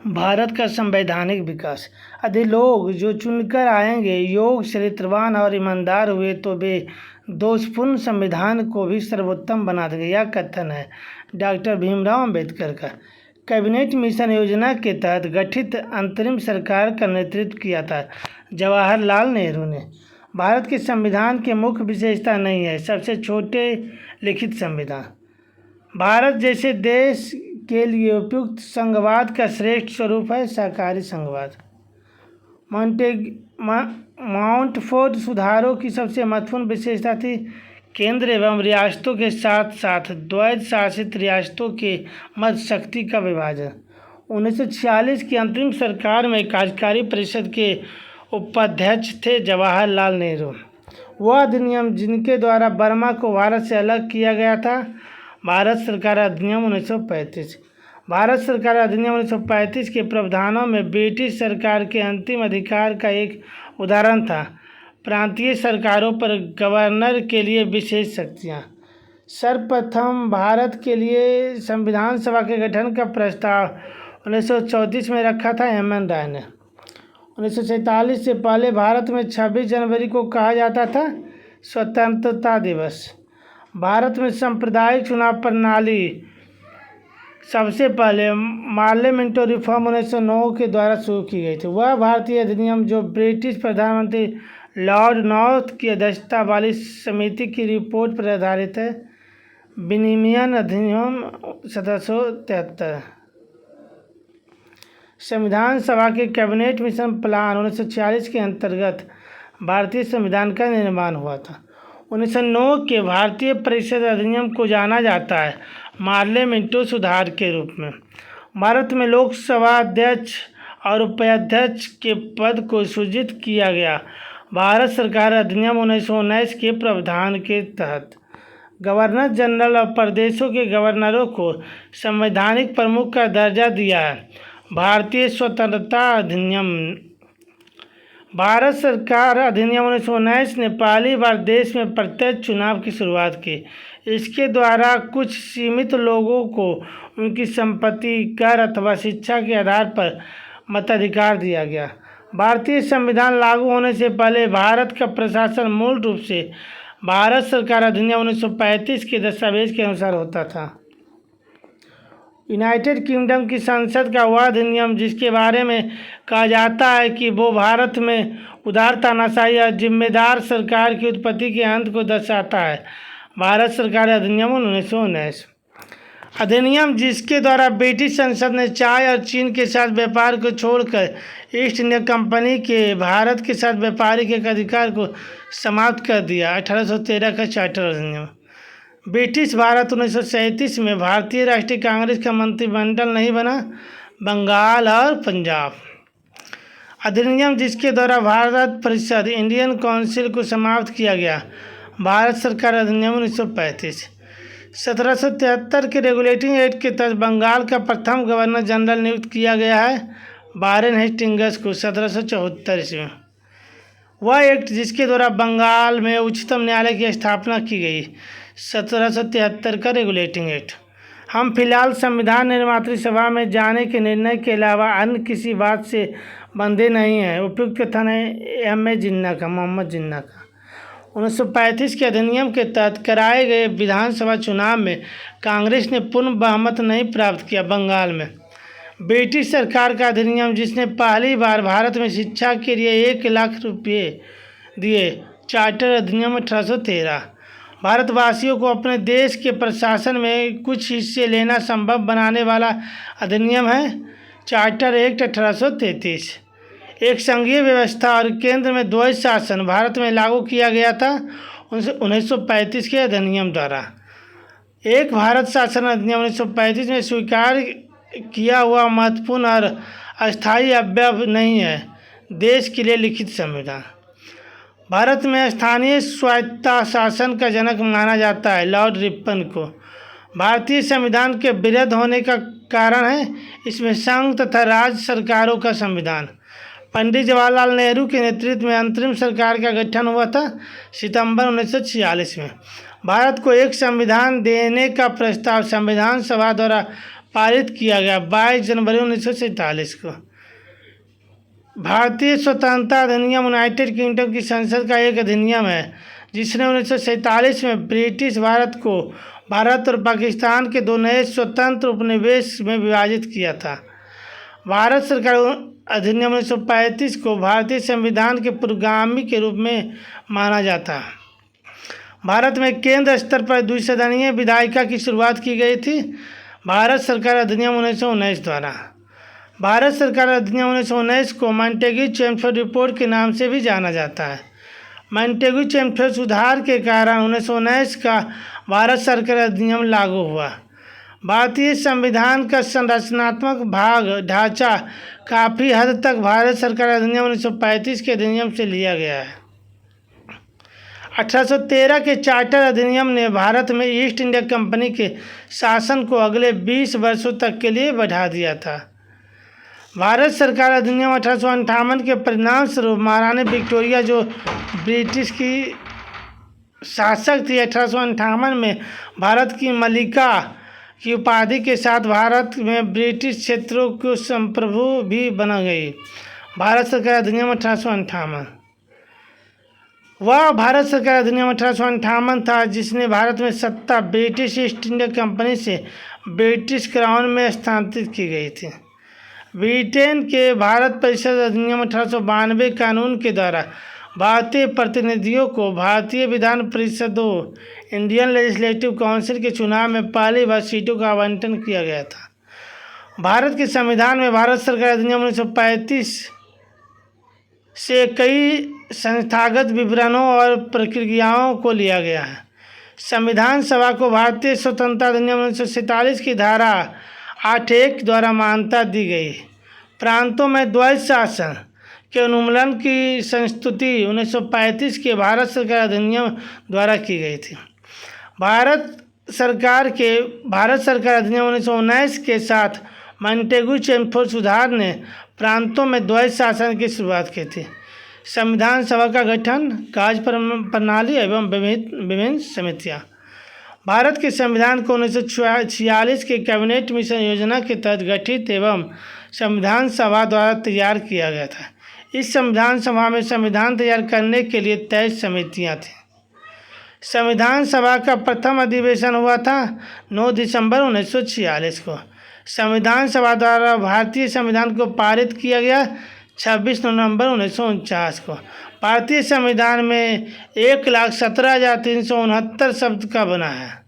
भारत का संवैधानिक विकास। यदि लोग जो चुनकर आएंगे योग्य, चरित्रवान और ईमानदार हुए तो वे दोषपूर्ण संविधान को भी सर्वोत्तम बना देंगे। यह कथन है डॉक्टर भीमराव अंबेडकर का। कैबिनेट मिशन योजना के तहत गठित अंतरिम सरकार का नेतृत्व किया था जवाहरलाल नेहरू ने। भारत के संविधान की मुख्य विशेषता नहीं है सबसे छोटे लिखित संविधान। भारत जैसे देश के लिए उपयुक्त संघवाद का श्रेष्ठ स्वरूप है सहकारी संघवाद। माउंटफोर्ड सुधारों की सबसे महत्वपूर्ण विशेषता थी केंद्र एवं रियासतों के साथ साथ द्वैध शासित रियासतों के मध्य शक्ति का विभाजन। 1946 की अंतरिम सरकार में कार्यकारी परिषद के उपाध्यक्ष थे जवाहरलाल नेहरू। वह अधिनियम जिनके द्वारा बर्मा को भारत से अलग किया गया था भारत सरकार अधिनियम 1935। भारत सरकार अधिनियम 1935 के प्रावधानों में ब्रिटिश सरकार के अंतिम अधिकार का एक उदाहरण था प्रांतीय सरकारों पर गवर्नर के लिए विशेष शक्तियाँ। सर्वप्रथम भारत के लिए संविधान सभा के गठन का प्रस्ताव 1934 में रखा था एम.एन. राय ने। 1947 से पहले भारत में 26 जनवरी को कहा जाता था स्वतंत्रता दिवस। भारत में सांप्रदायिक चुनाव प्रणाली सबसे पहले पार्लियामेंट्री रिफॉर्म 1909 के द्वारा शुरू की गई थी। वह भारतीय अधिनियम जो ब्रिटिश प्रधानमंत्री लॉर्ड नॉर्थ की अध्यक्षता वाली समिति की रिपोर्ट पर आधारित है विनिमयन अधिनियम 1773। संविधान सभा के कैबिनेट मिशन प्लान 1946 के अंतर्गत भारतीय संविधान का निर्माण हुआ था। 1909 के भारतीय परिषद अधिनियम को जाना जाता है पार्लियामेंट्री सुधार के रूप में। भारत में लोकसभा अध्यक्ष और उपाध्यक्ष के पद को सृजित किया गया। भारत सरकार अधिनियम 1919 के प्रावधान के तहत गवर्नर जनरल और प्रदेशों के गवर्नरों को संवैधानिक प्रमुख का दर्जा दिया है। भारतीय स्वतंत्रता अधिनियम। भारत सरकार अधिनियम 1919 ने पहली बार देश में प्रत्यक्ष चुनाव की शुरुआत की। इसके द्वारा कुछ सीमित लोगों को उनकी संपत्ति, कर अथवा शिक्षा के आधार पर मताधिकार दिया गया। भारतीय संविधान लागू होने से पहले भारत का प्रशासन मूल रूप से भारत सरकार अधिनियम 1935 के दस्तावेज के अनुसार होता था। यूनाइटेड किंगडम की संसद का वह अधिनियम जिसके बारे में कहा जाता है कि वो भारत में उदार तानाशाही और जिम्मेदार सरकार की उत्पत्ति के अंत को दर्शाता है भारत सरकार अधिनियम 1919। अधिनियम जिसके द्वारा ब्रिटिश संसद ने चाय और चीन के साथ व्यापार को छोड़कर ईस्ट इंडिया कंपनी के भारत के साथ व्यापारिक एक अधिकार को समाप्त कर दिया। 1813 का चार्टर अधिनियम। ब्रिटिश भारत 1937 में भारतीय राष्ट्रीय कांग्रेस का मंत्रिमंडल नहीं बना बंगाल और पंजाब। अधिनियम जिसके द्वारा भारत परिषद इंडियन काउंसिल को समाप्त किया गया भारत सरकार अधिनियम 1935। 1773 के रेगुलेटिंग एक्ट के तहत बंगाल का प्रथम गवर्नर जनरल नियुक्त किया गया है वारेन हेस्टिंग्स को 1774 ईस्वी। वह एक्ट जिसके द्वारा बंगाल में उच्चतम न्यायालय की स्थापना की गई 1773 का रेगुलेटिंग एक्ट। हम फिलहाल संविधान निर्मात्री सभा में जाने के निर्णय के अलावा अन्य किसी बात से बंधे नहीं हैं। उपयुक्त कथन है एम.ए. जिन्ना का, मोहम्मद जिन्ना का। 1935 के अधिनियम के तहत कराए गए विधानसभा चुनाव में कांग्रेस ने पूर्ण बहुमत नहीं प्राप्त किया। बंगाल में ब्रिटिश सरकार का अधिनियम जिसने पहली बार भारत में शिक्षा के लिए 1 लाख रुपये दिए चार्टर अधिनियम 1813। भारतवासियों को अपने देश के प्रशासन में कुछ हिस्से लेना संभव बनाने वाला अधिनियम है चार्टर एक्ट 1833। एक संघीय व्यवस्था और केंद्र में द्वैध शासन भारत में लागू किया गया था 1935 के अधिनियम द्वारा। एक भारत शासन अधिनियम 1935 में स्वीकार किया हुआ महत्वपूर्ण और अस्थायी अवयव नहीं है देश के लिए लिखित संविधान। भारत में स्थानीय स्वायत्ता शासन का जनक माना जाता है लॉर्ड रिपन को। भारतीय संविधान के विरुद्ध होने का कारण है इसमें संघ तथा राज्य सरकारों का संविधान। पंडित जवाहरलाल नेहरू के नेतृत्व में अंतरिम सरकार का गठन हुआ था सितंबर 1946 में। भारत को एक संविधान देने का प्रस्ताव संविधान सभा द्वारा पारित किया गया 22 जनवरी 1947 को। भारतीय स्वतंत्रता अधिनियम यूनाइटेड किंगडम की संसद का एक अधिनियम है जिसने 1947 में ब्रिटिश भारत को भारत और पाकिस्तान के 2 नए स्वतंत्र उपनिवेश में विभाजित किया था। भारत सरकार अधिनियम 1935 को भारतीय संविधान के पूर्वगामी के रूप में माना जाता है। भारत में केंद्र स्तर पर द्विसदनीय विधायिका की शुरुआत की गई थी। भारत सरकार अधिनियम 1919 द्वारा भारत सरकार अधिनियम 1919 को मॉन्टेग्यू-चेमस्फोर्ड रिपोर्ट के नाम से भी जाना जाता है। मॉन्टेग्यू-चेमस्फोर्ड सुधार के कारण 1919 का भारत सरकार अधिनियम लागू हुआ। भारतीय संविधान का संरचनात्मक भाग ढांचा काफ़ी हद तक भारत सरकार अधिनियम 1935 के अधिनियम से लिया गया है। 1813 के चार्टर अधिनियम ने भारत में ईस्ट इंडिया कंपनी के शासन को अगले 20 वर्षों तक के लिए बढ़ा दिया था। भारत सरकार अधिनियम 1858 के परिणाम स्वरूप महारानी विक्टोरिया जो ब्रिटिश की शासक थी 1858 में भारत की मलिका की उपाधि के साथ भारत में ब्रिटिश क्षेत्रों को संप्रभु भी बना गई। भारत सरकार अधिनियम 1858 वह भारत सरकार अधिनियम 1858 था जिसने भारत में सत्ता ब्रिटिश ईस्ट इंडिया कंपनी से ब्रिटिश क्राउन में स्थानांतरित की गई थी। ब्रिटेन के भारत परिषद अधिनियम 1892 कानून के द्वारा भारतीय प्रतिनिधियों को भारतीय विधान परिषदों इंडियन लेजिस्लेटिव काउंसिल के चुनाव में पहली बार सीटों का आवंटन किया गया था। भारत के संविधान में भारत सरकार अधिनियम 1935 से कई संस्थागत विवरणों और प्रक्रियाओं को लिया गया है। संविधान सभा को भारतीय स्वतंत्रता अधिनियम 1947 की धारा 8(1) द्वारा मान्यता दी गई। प्रांतों में द्वैध शासन के उन्मूलन की संस्तुति 1935 के भारत सरकार अधिनियम द्वारा की गई थी। भारत सरकार अधिनियम 1919 के साथ मॉन्टेग्यू-चेमस्फोर्ड सुधार ने प्रांतों में द्वैध शासन की शुरुआत की थी। संविधान सभा का गठन, कार्य प्रणाली एवं विभिन्न समितियाँ। भारत के संविधान को 1946 के कैबिनेट मिशन योजना के तहत गठित एवं संविधान सभा द्वारा तैयार किया गया था। इस संविधान सभा में संविधान तैयार करने के लिए 23 समितियाँ थीं। संविधान सभा का प्रथम अधिवेशन हुआ था 9 दिसंबर 1946 को। संविधान सभा द्वारा भारतीय संविधान को पारित किया गया 26 नवंबर 1949 को। भारतीय संविधान में 1,17,369 शब्द का बना है।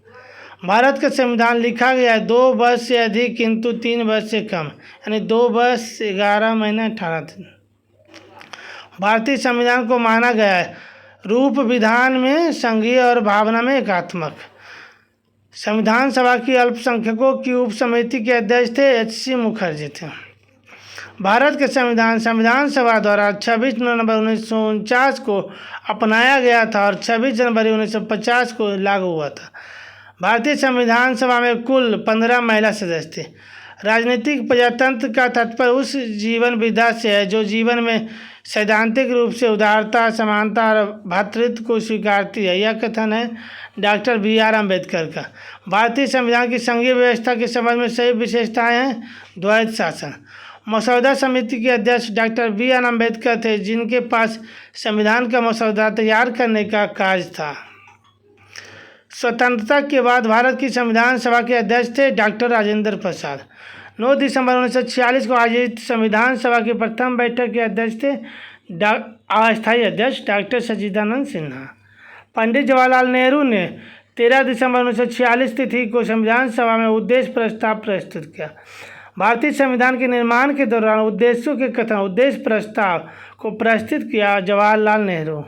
भारत का संविधान लिखा गया है 2 वर्ष से अधिक किंतु 3 वर्ष से कम, यानी 2 वर्ष 11 महीने 18 दिन। भारतीय संविधान को माना गया है रूप विधान में संघीय और भावना में एकात्मक। संविधान सभा की अल्पसंख्यकों की उप समिति के अध्यक्ष थे H.C. मुखर्जी थे। भारत के संविधान सभा द्वारा 26 नवंबर 1949 को अपनाया गया था और 26 जनवरी 1950 को लागू हुआ था। भारतीय संविधान सभा में कुल 15 महिला सदस्य थे। राजनीतिक प्रजातंत्र का तात्पर्य उस जीवन विधा से है जो जीवन में सैद्धांतिक रूप से उदारता, समानता और भ्रातृत्व को स्वीकारती है। यह कथन है डॉक्टर B.R. अम्बेडकर का। भारतीय संविधान की संघीय व्यवस्था के संबंध में सही विशेषताएं हैं द्वैध शासन। मसौदा समिति के अध्यक्ष डॉक्टर B.R. अम्बेडकर थे जिनके पास संविधान का मसौदा तैयार करने का कार्य था। स्वतंत्रता के बाद भारत की संविधान सभा के अध्यक्ष थे डॉक्टर राजेंद्र प्रसाद। 9 दिसंबर 1946 को आयोजित संविधान सभा की प्रथम बैठक के अध्यक्ष थे अस्थायी अध्यक्ष डॉक्टर सच्चिदानंद सिन्हा। पंडित जवाहरलाल नेहरू ने 13 दिसंबर 1946 तिथि को संविधान सभा में उद्देश्य प्रस्ताव प्रस्तुत किया। भारतीय संविधान के निर्माण के दौरान उद्देश्यों के कथन उद्देश्य प्रस्ताव को प्रस्तुत किया जवाहरलाल नेहरू।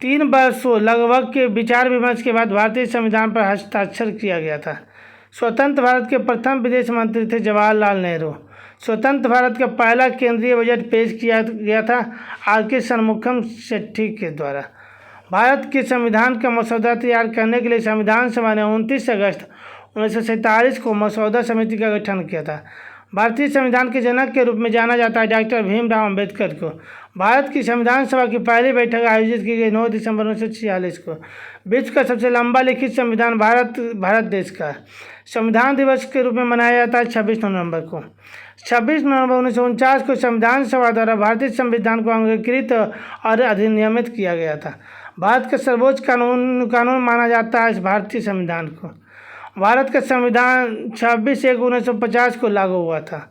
3 वर्षों लगभग के विचार विमर्श के बाद भारतीय संविधान पर हस्ताक्षर किया गया था। स्वतंत्र भारत के प्रथम विदेश मंत्री थे जवाहरलाल नेहरू। स्वतंत्र भारत का पहला केंद्रीय बजट पेश किया गया था R.K. षणमुगम शेट्टी के द्वारा। भारत के संविधान का मसौदा तैयार करने के लिए संविधान सभा ने 29 अगस्त 1947 को मसौदा समिति का गठन किया था। भारतीय संविधान के जनक के रूप में जाना जाता है डॉक्टर भीमराव अम्बेडकर को। भारत की संविधान सभा की पहली बैठक आयोजित की गई 9 दिसंबर 1946 को। विश्व का सबसे लंबा लिखित संविधान भारत देश का है। संविधान दिवस के रूप में मनाया जाता है 26 नवंबर को। 26 नवंबर 1949 को संविधान सभा द्वारा भारतीय संविधान को अंगीकृत और अधिनियमित किया गया था। भारत का सर्वोच्च कानून माना जाता है इस भारतीय संविधान को। भारत का संविधान 26/1/1950 को लागू हुआ था।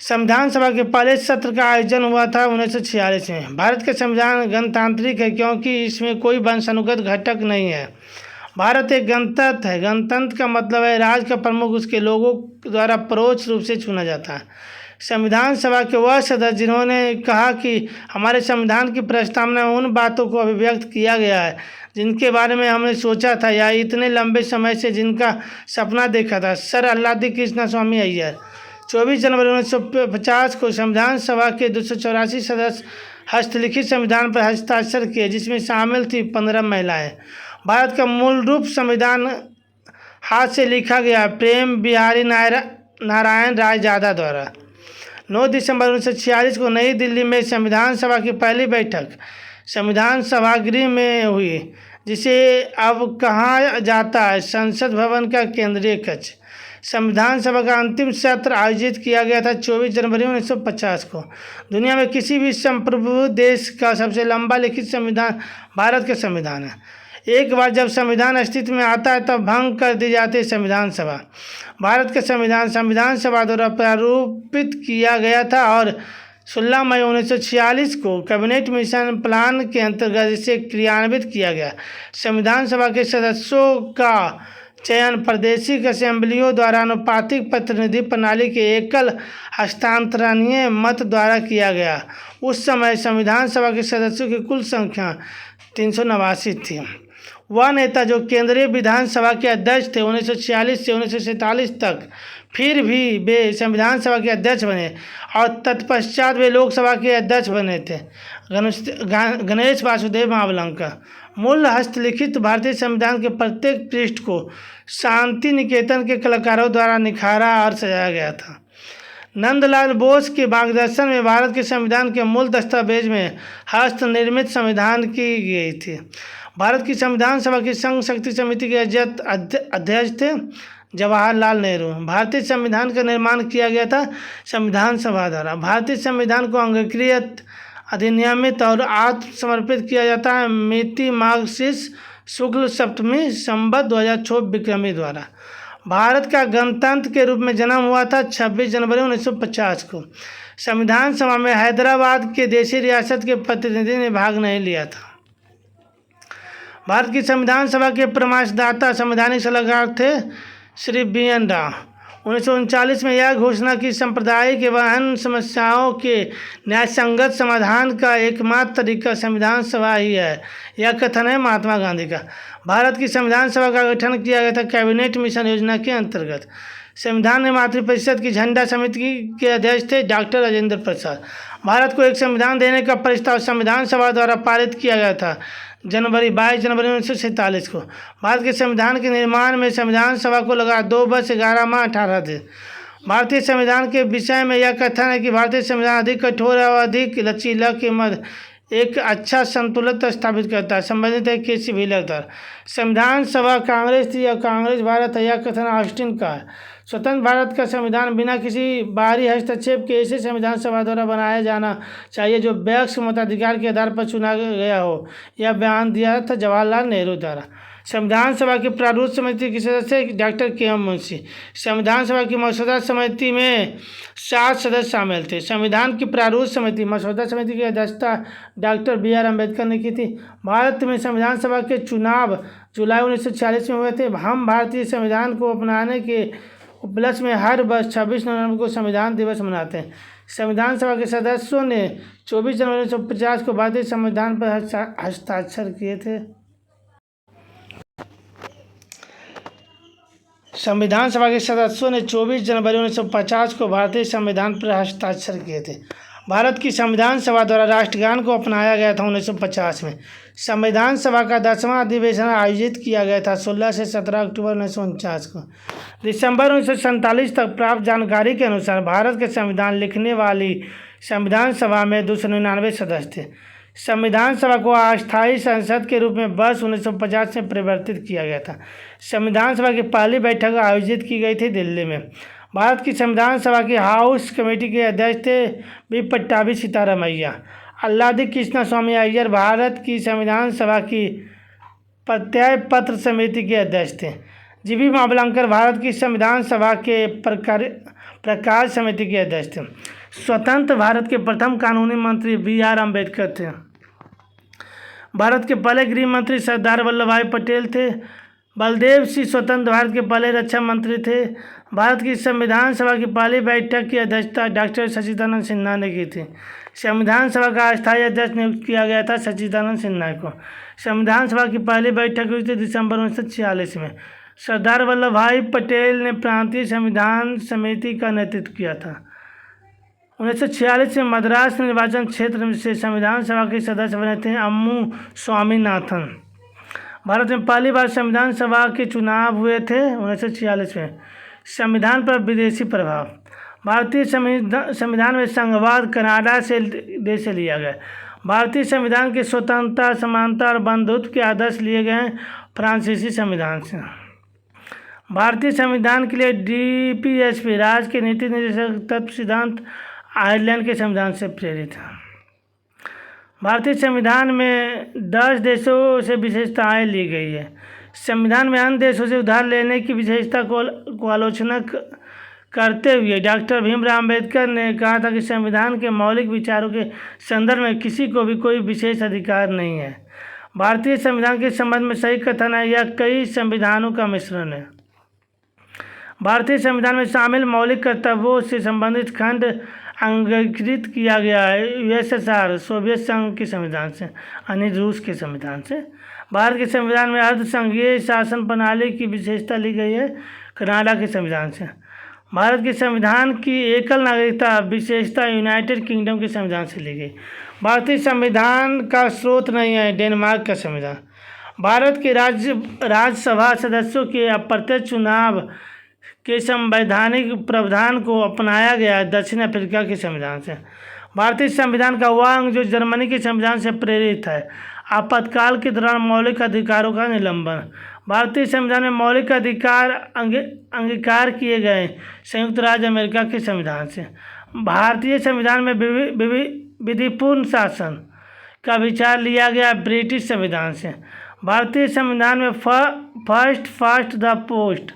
संविधान सभा के पहले सत्र का आयोजन हुआ था 1946 में। भारत का संविधान गणतांत्रिक है क्योंकि इसमें कोई वंशानुगत घटक नहीं है। भारत एक गणतंत्र है। गणतंत्र का मतलब है राज्य का प्रमुख उसके लोगों द्वारा परोक्ष रूप से चुना जाता है। संविधान सभा के वह सदस्य जिन्होंने कहा कि हमारे संविधान की प्रस्तावना में उन बातों को अभिव्यक्त किया गया है जिनके बारे में हमने सोचा था या इतने लंबे समय से जिनका सपना देखा था। सर अल्लादी कृष्णा स्वामी अय्यर। 24 जनवरी 1950 को संविधान सभा के 284 सदस्य हस्तलिखित संविधान पर हस्ताक्षर किए, जिसमें शामिल थी 15 महिलाएं। भारत का मूल रूप संविधान हाथ से लिखा गया प्रेम बिहारी नारायण रायजादा द्वारा। 9 दिसंबर 1946 को नई दिल्ली में संविधान सभा की पहली बैठक संविधान सभागृह में हुई, जिसे अब कहा जाता है संसद भवन का केंद्रीय कक्ष। संविधान सभा का अंतिम सत्र आयोजित किया गया था 24 जनवरी 1950 को। दुनिया में किसी भी संप्रभु देश का सबसे लंबा लिखित संविधान भारत का संविधान है। एक बार जब संविधान अस्तित्व में आता है तब भंग कर दी जाती है संविधान सभा। भारत का संविधान सभा द्वारा प्रारूपित किया गया था और 16 मई 1946 को कैबिनेट मिशन प्लान के अंतर्गत इसे क्रियान्वित किया गया। संविधान सभा के सदस्यों का चयन प्रादेशिक असेंबलियों द्वारा अनुपातिक प्रतिनिधि प्रणाली के एकल हस्तांतरणीय मत द्वारा किया गया। उस समय संविधान सभा के सदस्यों की कुल संख्या 389 थी। वह नेता जो केंद्रीय विधानसभा के अध्यक्ष थे 1946 से 1947 तक, फिर भी वे संविधान सभा के अध्यक्ष बने और तत्पश्चात वे लोकसभा के अध्यक्ष बने थे। गणेश वासुदेव मावलंकर। मूल हस्तलिखित भारतीय संविधान के प्रत्येक पृष्ठ को शांति निकेतन के कलाकारों द्वारा निखारा और सजाया गया था। नंदलाल बोस के मार्गदर्शन में भारत के संविधान के मूल दस्तावेज में हस्त निर्मित संविधान की गई थी। भारत की संविधान सभा की संघ शक्ति समिति के अध्यक्ष थे जवाहरलाल नेहरू। भारतीय संविधान का निर्माण किया गया था संविधान सभा द्वारा। भारतीय संविधान को अंगीकृत, अधिनियमित और आत्मसमर्पित किया जाता है मिति मार्गशीर्ष शुक्ल सप्तमी संवत 2024 विक्रमी द्वारा। भारत का गणतंत्र के रूप में जन्म हुआ था 26 जनवरी 1950 को। संविधान सभा में हैदराबाद के देशी रियासत के प्रतिनिधि ने भाग नहीं लिया था। भारत की संविधान सभा के परामर्शदाता संवैधानिक सलाहकार थे श्री BN राव। 1939 में यह घोषणा की सांप्रदायिक एवं समस्याओं के न्यायसंगत समाधान का एकमात्र तरीका संविधान सभा ही है। यह कथन है महात्मा गांधी का। भारत की संविधान सभा का गठन किया गया था कैबिनेट मिशन योजना के अंतर्गत। संविधान निर्मात्री परिषद की झंडा समिति के अध्यक्ष थे डॉक्टर राजेंद्र प्रसाद। भारत को एक संविधान देने का प्रस्ताव संविधान सभा द्वारा पारित किया गया था 22 जनवरी 1947 को। भारत के संविधान के निर्माण में संविधान सभा को लगा 2 वर्ष 11 माह 18 दिन। भारतीय संविधान के विषय में यह कथन है कि भारतीय संविधान अधिक कठोर और अधिक लचीला के मध्य एक अच्छा संतुलन स्थापित करता है। संबंधित है KC व्हीलर द्वारा। संविधान सभा कांग्रेस थी और कांग्रेस भारत है, यह कथन ऑस्टिन का है। स्वतंत्र भारत का संविधान बिना किसी बाहरी हस्तक्षेप के ऐसे संविधान सभा द्वारा बनाया जाना चाहिए जो व्यक्ति मताधिकार के आधार पर चुना गया हो। यह बयान दिया था जवाहरलाल नेहरू द्वारा। संविधान सभा की प्रारूप समिति के सदस्य डॉक्टर KM मुंशी। संविधान सभा की मसौदा समिति में 7 सदस्य शामिल थे। संविधान की प्रारूप समिति मसौदा समिति की अध्यक्षता डॉक्टर BR अम्बेडकर ने की थी। भारत में संविधान सभा के चुनाव जुलाई 1946 में हुए थे। हम भारतीय संविधान को अपनाने के उपलक्ष्य में हर वर्ष 26 नवंबर को संविधान दिवस मनाते हैं। संविधान सभा के सदस्यों ने 24 जनवरी 1950 को भारतीय संविधान पर हस्ताक्षर किए थे। संविधान सभा के सदस्यों ने 24 जनवरी 1950 को भारतीय संविधान पर हस्ताक्षर किए थे। भारत की संविधान सभा द्वारा राष्ट्रगान को अपनाया गया था 1950 में। संविधान सभा का 10वां अधिवेशन आयोजित किया गया था 16 से 17 अक्टूबर 1949 को। दिसंबर 1947 तक प्राप्त जानकारी के अनुसार भारत के संविधान लिखने वाली संविधान सभा में 299 सदस्य थे। संविधान सभा को अस्थायी संसद के रूप में वर्ष 1950 में परिवर्तित किया गया था। संविधान सभा की पहली बैठक आयोजित की गई थी दिल्ली में। भारत की संविधान सभा की हाउस कमेटी के अध्यक्ष थे बी पट्टाभी सीतारामैया। अल्लादी कृष्णा स्वामी अय्यर भारत की संविधान सभा की प्रत्यय पत्र समिति के अध्यक्ष थे। जीबी मावलंकर भारत की संविधान सभा के प्रकाश समिति के अध्यक्ष थे। स्वतंत्र भारत के प्रथम कानूनी मंत्री BR अम्बेडकर थे। भारत के पहले गृह मंत्री सरदार वल्लभ भाई पटेल थे। बलदेव सिंह स्वतंत्र भारत के पहले रक्षा मंत्री थे। भारत की संविधान सभा की पहली बैठक की अध्यक्षता डॉक्टर सच्चिदानंद सिन्हा ने की थी। संविधान सभा का अस्थायी अध्यक्ष नियुक्त किया गया था सच्चिदानंद सिन्हा को। संविधान सभा की पहली बैठक हुई थी दिसंबर 1946 में। सरदार वल्लभ भाई पटेल ने प्रांतीय संविधान समिति का नेतृत्व किया था। 1946 में मद्रास निर्वाचन क्षेत्र से संविधान सभा के सदस्य बने थे अम्मू स्वामीनाथन। भारत में पहली बार संविधान सभा के चुनाव हुए थे 1946 में। संविधान पर विदेशी प्रभाव। भारतीय संविधान में संघवाद कनाडा से देश से लिया गया। भारतीय संविधान के स्वतंत्रता, समानता और बंधुत्व के आदर्श लिए गए हैं फ्रांसीसी संविधान से। भारतीय संविधान के लिए DPSP राज्य के नीति निर्देशक तत्व सिद्धांत आयरलैंड के संविधान से प्रेरित है। भारतीय संविधान में 10 देशों से विशेषताएं ली गई है। संविधान में अन्य देशों से उधार लेने की विशेषता को आलोचना करते हुए डॉक्टर भीमराव अम्बेडकर ने कहा था कि संविधान के मौलिक विचारों के संदर्भ में किसी को भी कोई विशेष अधिकार नहीं है। भारतीय संविधान के संबंध में सही कथन है, यह कई संविधानों का मिश्रण है। भारतीय संविधान में शामिल मौलिक कर्तव्यों से संबंधित खंड अंगीकृत किया गया है USSR सोवियत संघ के संविधान से, यानी रूस के संविधान से। भारत के संविधान में अर्धसंघीय शासन प्रणाली की विशेषता ली गई है कनाडा के संविधान से। भारत के संविधान की एकल नागरिकता विशेषता यूनाइटेड किंगडम के संविधान से ली गई। भारतीय संविधान का स्रोत नहीं है डेनमार्क का संविधान। भारत के राज्यसभा सदस्यों के अप्रत्यक्ष चुनाव के संवैधानिक प्रावधान को अपनाया गया दक्षिण अफ्रीका के संविधान से। भारतीय संविधान का वह अंग जो जर्मनी के संविधान से प्रेरित है, आपातकाल के दौरान मौलिक अधिकारों का निलंबन। भारतीय संविधान में मौलिक अधिकार अंगीकार किए गए संयुक्त राज्य अमेरिका के संविधान से। भारतीय संविधान में विधिपूर्ण शासन का विचार लिया गया ब्रिटिश संविधान से। भारतीय संविधान में फर्स्ट द पोस्ट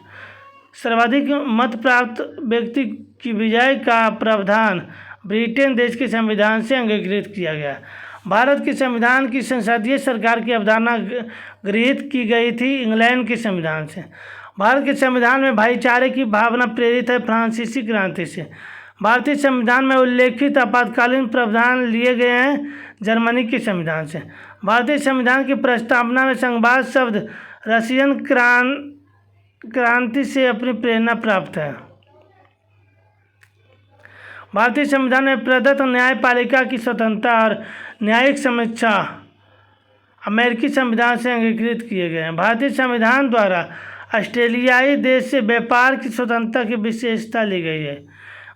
सर्वाधिक मत प्राप्त व्यक्ति की विजय का प्रावधान ब्रिटेन देश के संविधान से अंगीकृत किया गया। भारत के संविधान की संसदीय सरकार की अवधारणा गृहीत की गई थी इंग्लैंड के संविधान से। भारत के संविधान में भाईचारे की भावना प्रेरित है फ्रांसीसी क्रांति से। भारतीय संविधान में उल्लेखित आपातकालीन प्रावधान लिए गए हैं जर्मनी के संविधान से। भारतीय संविधान की प्रस्तावना में संघवाद शब्द रशियन क्रांति से अपनी प्रेरणा प्राप्त है। भारतीय संविधान में प्रदत्त न्यायपालिका की स्वतंत्रता और न्यायिक समीक्षा अमेरिकी संविधान से अंगीकृत किए गए हैं। भारतीय संविधान द्वारा ऑस्ट्रेलियाई देश से व्यापार की स्वतंत्रता की विशेषता ली गई है।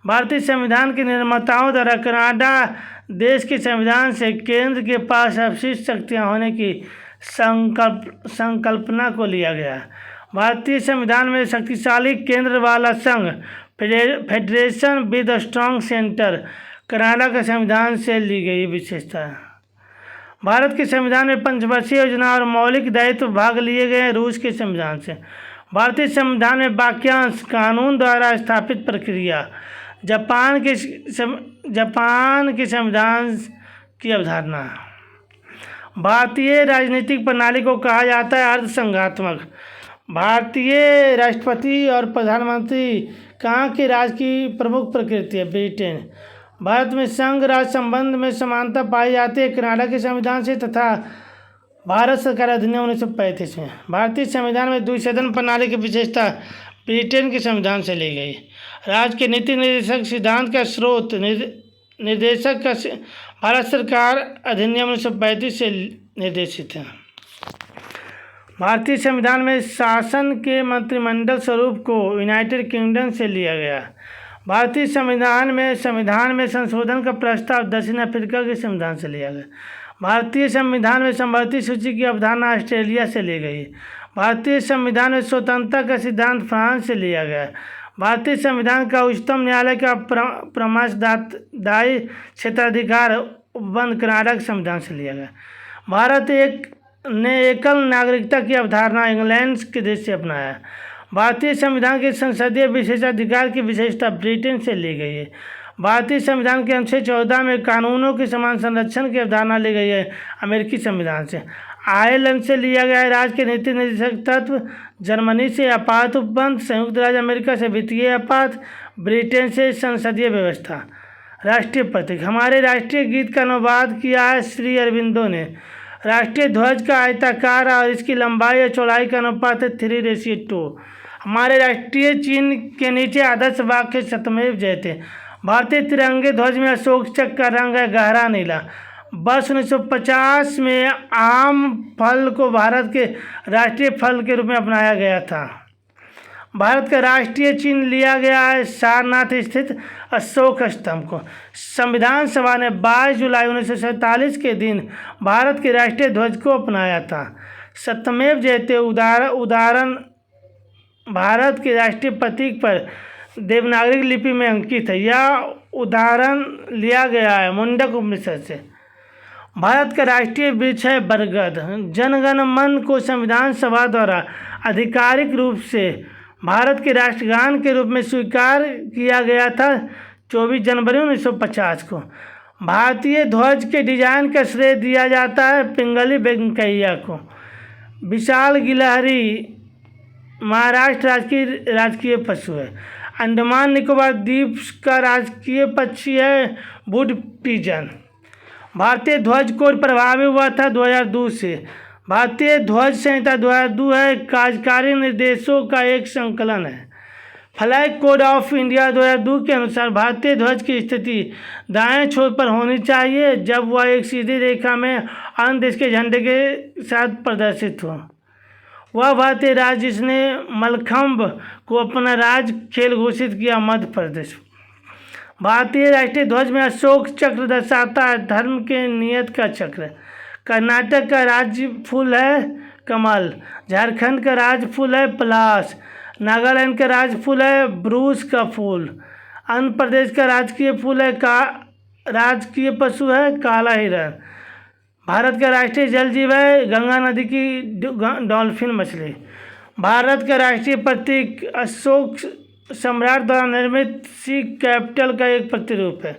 भारतीय संविधान के निर्माताओं द्वारा कनाडा देश के संविधान से केंद्र के पास अवशिष्ट शक्तियाँ होने की संकल्पना को लिया गया। भारतीय संविधान में शक्तिशाली केंद्र वाला संघ federation with strong centre Canada के संविधान से ली गई विशेषता है। भारत के संविधान में पंचवर्षीय योजना और मौलिक दायित्व भाग लिए गए रूस के संविधान से। भारतीय संविधान में वाक्यांश कानून द्वारा स्थापित प्रक्रिया जापान के संविधान की अवधारणा। भारतीय राजनीतिक प्रणाली को कहा जाता है अर्धसंघात्मक। भारतीय राष्ट्रपति और प्रधानमंत्री कहाँ के राज्य की प्रमुख प्रकृति है? ब्रिटेन। भारत में संघ राज्य संबंध में समानता पाई जाती है कनाडा के संविधान से तथा भारत सरकार अधिनियम 1935 में। भारतीय संविधान में द्विसदन प्रणाली की विशेषता ब्रिटेन के संविधान से ली गई। राज्य के नीति निर्देशक सिद्धांत का स्रोत निर्देशक का भारत सरकार अधिनियम 1935 से निर्देशित है। भारतीय संविधान में शासन के मंत्रिमंडल स्वरूप को यूनाइटेड किंगडम से लिया गया। भारतीय संविधान में संशोधन का प्रस्ताव दक्षिण अफ्रीका के संविधान से लिया गया। भारतीय संविधान में समवर्ती सूची की अवधारणा ऑस्ट्रेलिया से ली गई। भारतीय संविधान में स्वतंत्रता का सिद्धांत फ्रांस से लिया गया। भारतीय संविधान का उच्चतम न्यायालय का परामर्शदायी क्षेत्राधिकार उपबंध कनाडा के संविधान से लिया गया। भारत ने एकल नागरिकता की अवधारणा इंग्लैंड के देश से अपनाया। भारतीय संविधान के संसदीय विशेषाधिकार की विशेषता ब्रिटेन से ली गई है। भारतीय संविधान के अनुच्छेद 14 में कानूनों के समान संरक्षण की अवधारणा ली गई है अमेरिकी संविधान से। आयरलैंड से लिया गया है राज्य के नीति निर्देशक तत्व, जर्मनी से आपात उपबंध, संयुक्त राज्य अमेरिका से वित्तीय आपात, ब्रिटेन से संसदीय व्यवस्था। राष्ट्रीय प्रतीक। हमारे राष्ट्रीय गीत का अनुवाद किया है श्री अरविंदो ने। राष्ट्रीय ध्वज का आयताकार और इसकी लंबाई और चौड़ाई का अनुपात है 3:2। हमारे राष्ट्रीय चिन्ह के नीचे आदर्श वाक्य सत्यमेव जयते। भारतीय तिरंगे ध्वज में अशोक चक्र का रंग है गहरा नीला। वर्ष 1950 में आम फल को भारत के राष्ट्रीय फल के रूप में अपनाया गया था। भारत का राष्ट्रीय चिन्ह लिया गया है सारनाथ स्थित अशोक स्तंभ को। संविधान सभा ने 22 जुलाई 1947 के दिन भारत के राष्ट्रीय ध्वज को अपनाया था। सत्यमेव जयते उदाहरण भारत के राष्ट्रीय प्रतीक पर देवनागरी लिपि में अंकित है। यह उदाहरण लिया गया है मुंडक उपनिषद से। भारत का राष्ट्रीय वृक्ष है बरगद। जनगण मन को संविधान सभा द्वारा आधिकारिक रूप से भारत के राष्ट्रगान के रूप में स्वीकार किया गया था 24 जनवरी 1950 को। भारतीय ध्वज के डिजाइन का श्रेय दिया जाता है पिंगली वेंकैया को। विशाल गिलहरी महाराष्ट्र राजकीय पशु है। अंडमान निकोबार द्वीप का राजकीय पक्षी है वुड पिजन। भारतीय ध्वज कोड प्रभावी हुआ था 2002 से। भारतीय ध्वज संहिता 2002 है कार्यकारी निर्देशों का एक संकलन है। फ्लैग कोड ऑफ इंडिया 2002 के अनुसार भारतीय ध्वज की स्थिति दाएं छोर पर होनी चाहिए जब वह एक सीधी रेखा में अन्य देश के झंडे के साथ प्रदर्शित हो। वह भारतीय राज्य जिसने मलखंब को अपना राज्य खेल घोषित किया मध्य प्रदेश। भारतीय राष्ट्रीय ध्वज में अशोक चक्र दर्शाता है धर्म के नियत का चक्र। कर्नाटक का राज्य फूल है कमल। झारखंड का राज्य फूल है पलाश। नागालैंड का राज्य फूल है ब्रूस का फूल। आंध्र प्रदेश का राजकीय फूल है राजकीय पशु है काला हिरण। भारत का राष्ट्रीय जल जीव है गंगा नदी की डॉल्फिन मछली। भारत का राष्ट्रीय प्रतीक अशोक सम्राट द्वारा निर्मित सिख कैपिटल का एक प्रतिरूप है।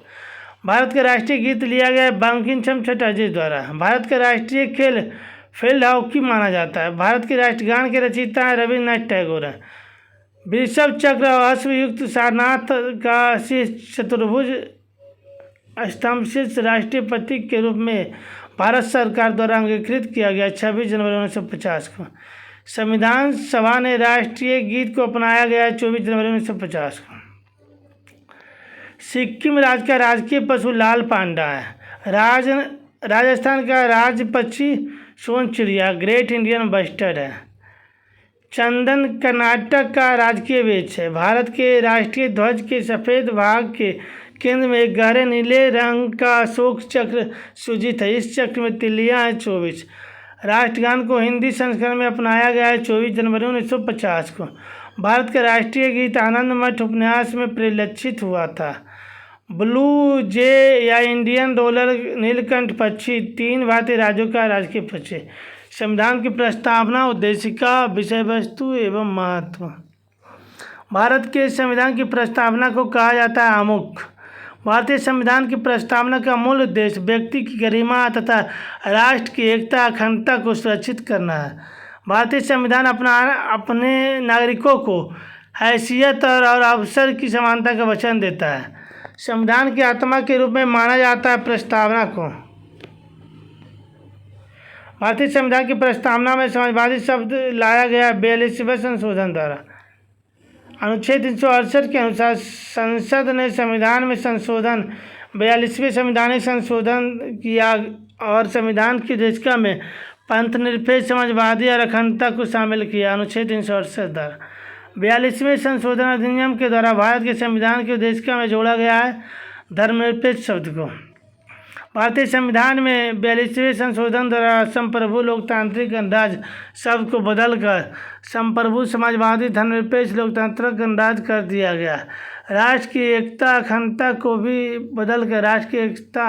भारत का राष्ट्रीय गीत लिया गया है बंकिम चंद्र चटर्जी द्वारा। भारत का राष्ट्रीय खेल फील्ड हॉकी माना जाता है। भारत के राष्ट्रगान के रचयिता है रविन्द्रनाथ टैगोर है। वृषभ चक्र और अश्वयुक्त सारनाथ का शीर्ष चतुर्भुज स्तंभ शीर्ष राष्ट्रीय प्रतीक के रूप में भारत सरकार द्वारा अंगीकृत किया गया 26 जनवरी 1950 को। संविधान सभा ने राष्ट्रीय गीत को अपनाया गया 24 जनवरी 1950 को। सिक्किम राज्य का राजकीय पशु लाल पांडा है। राजस्थान का राज्य पक्षी सोन चिड़िया ग्रेट इंडियन बस्टर्ड है। चंदन कर्नाटक का राजकीय वृक्ष है। भारत के राष्ट्रीय ध्वज के सफ़ेद भाग के केंद्र में एक गहरे नीले रंग का अशोक चक्र सुजित है। इस चक्र में तिल्लियाँ हैं 24। राष्ट्रगान को हिंदी संस्करण में अपनाया गया है 24 जनवरी 1950 को। भारत का राष्ट्रीय गीत आनंद मठ उपन्यास में परिलक्षित हुआ था। ब्लू जे या इंडियन रोलर नीलकंठ पक्षी 3 भारतीय राज्यों का राजकीय पक्षी। संविधान की प्रस्तावना उद्देशिका विषय वस्तु एवं महत्व। भारत के संविधान की प्रस्तावना को कहा जाता है आमुख। भारतीय संविधान की प्रस्तावना का मूल उद्देश्य व्यक्ति की गरिमा तथा राष्ट्र की एकता अखंडता को सुरक्षित करना है। भारतीय संविधान अपने नागरिकों को हैसियत और अवसर की समानता का वचन देता है। संविधान की आत्मा के रूप में माना जाता है प्रस्तावना को। भारतीय संविधान की प्रस्तावना में समाजवादी शब्द लाया गया 42वें संशोधन द्वारा। अनुच्छेद 368 के अनुसार संसद ने संविधान में संशोधन 42वें संवैधानिक संशोधन किया और संविधान की उद्देशिका में पंथनिरपेक्ष, समाजवादी और अखंडता को शामिल किया। अनुच्छेद 368 द्वारा 42वें संशोधन अधिनियम के द्वारा भारत के संविधान की उद्देशिका में जोड़ा गया है धर्मनिरपेक्ष शब्द को। भारतीय संविधान में 42वें संशोधन द्वारा संप्रभु लोकतांत्रिक गणराज्य शब्द को बदलकर संप्रभु समाजवादी धर्मनिरपेक्ष लोकतांत्रिक गणराज्य कर दिया गया। राष्ट्र की एकता अखंडता को भी बदलकर राष्ट्र की एकता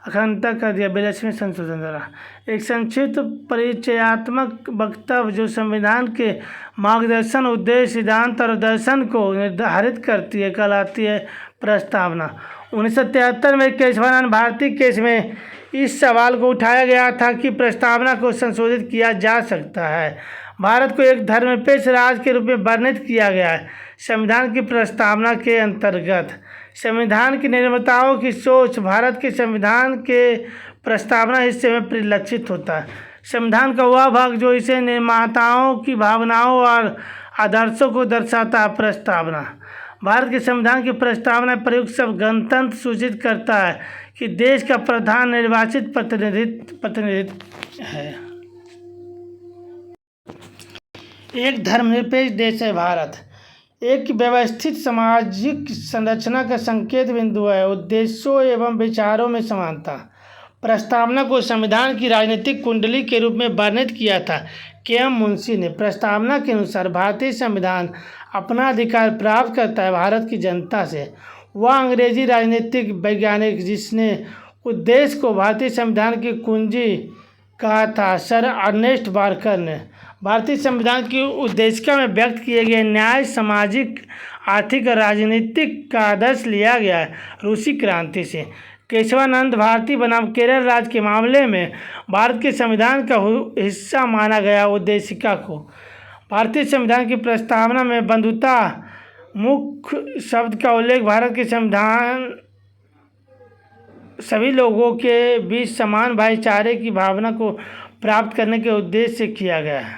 अखंडता कर दिया 42वें संशोधन द्वारा। एक संक्षिप्त परिचयात्मक वक्तव्य जो संविधान के मार्गदर्शन, उद्देश्य, सिद्धांत और दर्शन को निर्धारित करती है कहलाती है प्रस्तावना। 1973 में केशवानंद भारती केस में इस सवाल को उठाया गया था कि प्रस्तावना को संशोधित किया जा सकता है। भारत को एक धर्मनिरपेक्ष राज्य के रूप में वर्णित किया गया है। संविधान की प्रस्तावना के अंतर्गत संविधान के निर्माताओं की सोच भारत के संविधान के प्रस्तावना हिस्से में परिलक्षित होता है। संविधान का वह भाग जो इसे निर्माताओं की भावनाओं और आदर्शों को दर्शाता है। प्रस्तावना भारत के संविधान की प्रस्तावना प्रयुक्त शब्द गणतंत्र सूचित करता है कि देश का प्रधान निर्वाचित प्रतिनिधित्व है। एक धर्मनिरपेक्ष देश है भारत। एक व्यवस्थित सामाजिक संरचना का संकेत बिंदु है। उद्देश्यों एवं विचारों में समानता। प्रस्तावना को संविधान की राजनीतिक कुंडली के रूप में वर्णित किया था के.एम. मुंशी ने। प्रस्तावना के अनुसार भारतीय संविधान अपना अधिकार प्राप्त करता है भारत की जनता से। वह अंग्रेजी राजनीतिक वैज्ञानिक जिसने उद्देश्य को भारतीय संविधान की कुंजी कहा था, सर अर्नेस्ट बार्कर ने। भारतीय संविधान की उद्देशिका में व्यक्त किए गए न्याय, सामाजिक, आर्थिक और राजनीतिक का आदर्श लिया गया है रूसी क्रांति से। केशवानंद भारती बनाम केरल राज्य के मामले में भारत के संविधान का हिस्सा माना गया उद्देशिका को। भारतीय संविधान की प्रस्तावना में बंधुता मुख्य शब्द का उल्लेख भारत के संविधान सभी लोगों के बीच समान भाईचारे की भावना को प्राप्त करने के उद्देश्य से किया गया है।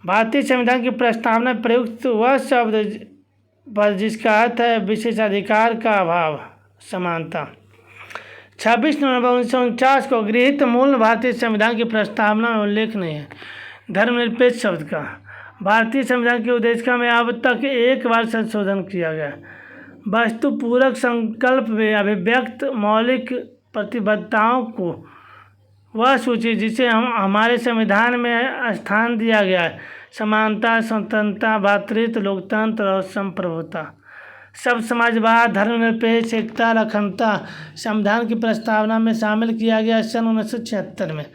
भारतीय संविधान की प्रस्तावना प्रयुक्त वह शब्द पर जिसका अर्थ है विशेषाधिकार का अभाव, समानता। 26 नवंबर 1949 को गृहीत मूल भारतीय संविधान की प्रस्तावना में उल्लेख नहीं है धर्मनिरपेक्ष शब्द का। भारतीय संविधान की उद्देशिका में अब तक एक बार संशोधन किया गया। वस्तुपूरक संकल्प में अभिव्यक्त मौलिक प्रतिबद्धताओं को वह सूची जिसे हमारे संविधान में स्थान दिया गया है, समानता, स्वतंत्रता, भातृत्व, लोकतंत्र और संप्रभुता। सब समाजवाद, धर्मनिरपेक्ष, एकता और अखंडता संविधान की प्रस्तावना में शामिल किया गया। सन 1976 में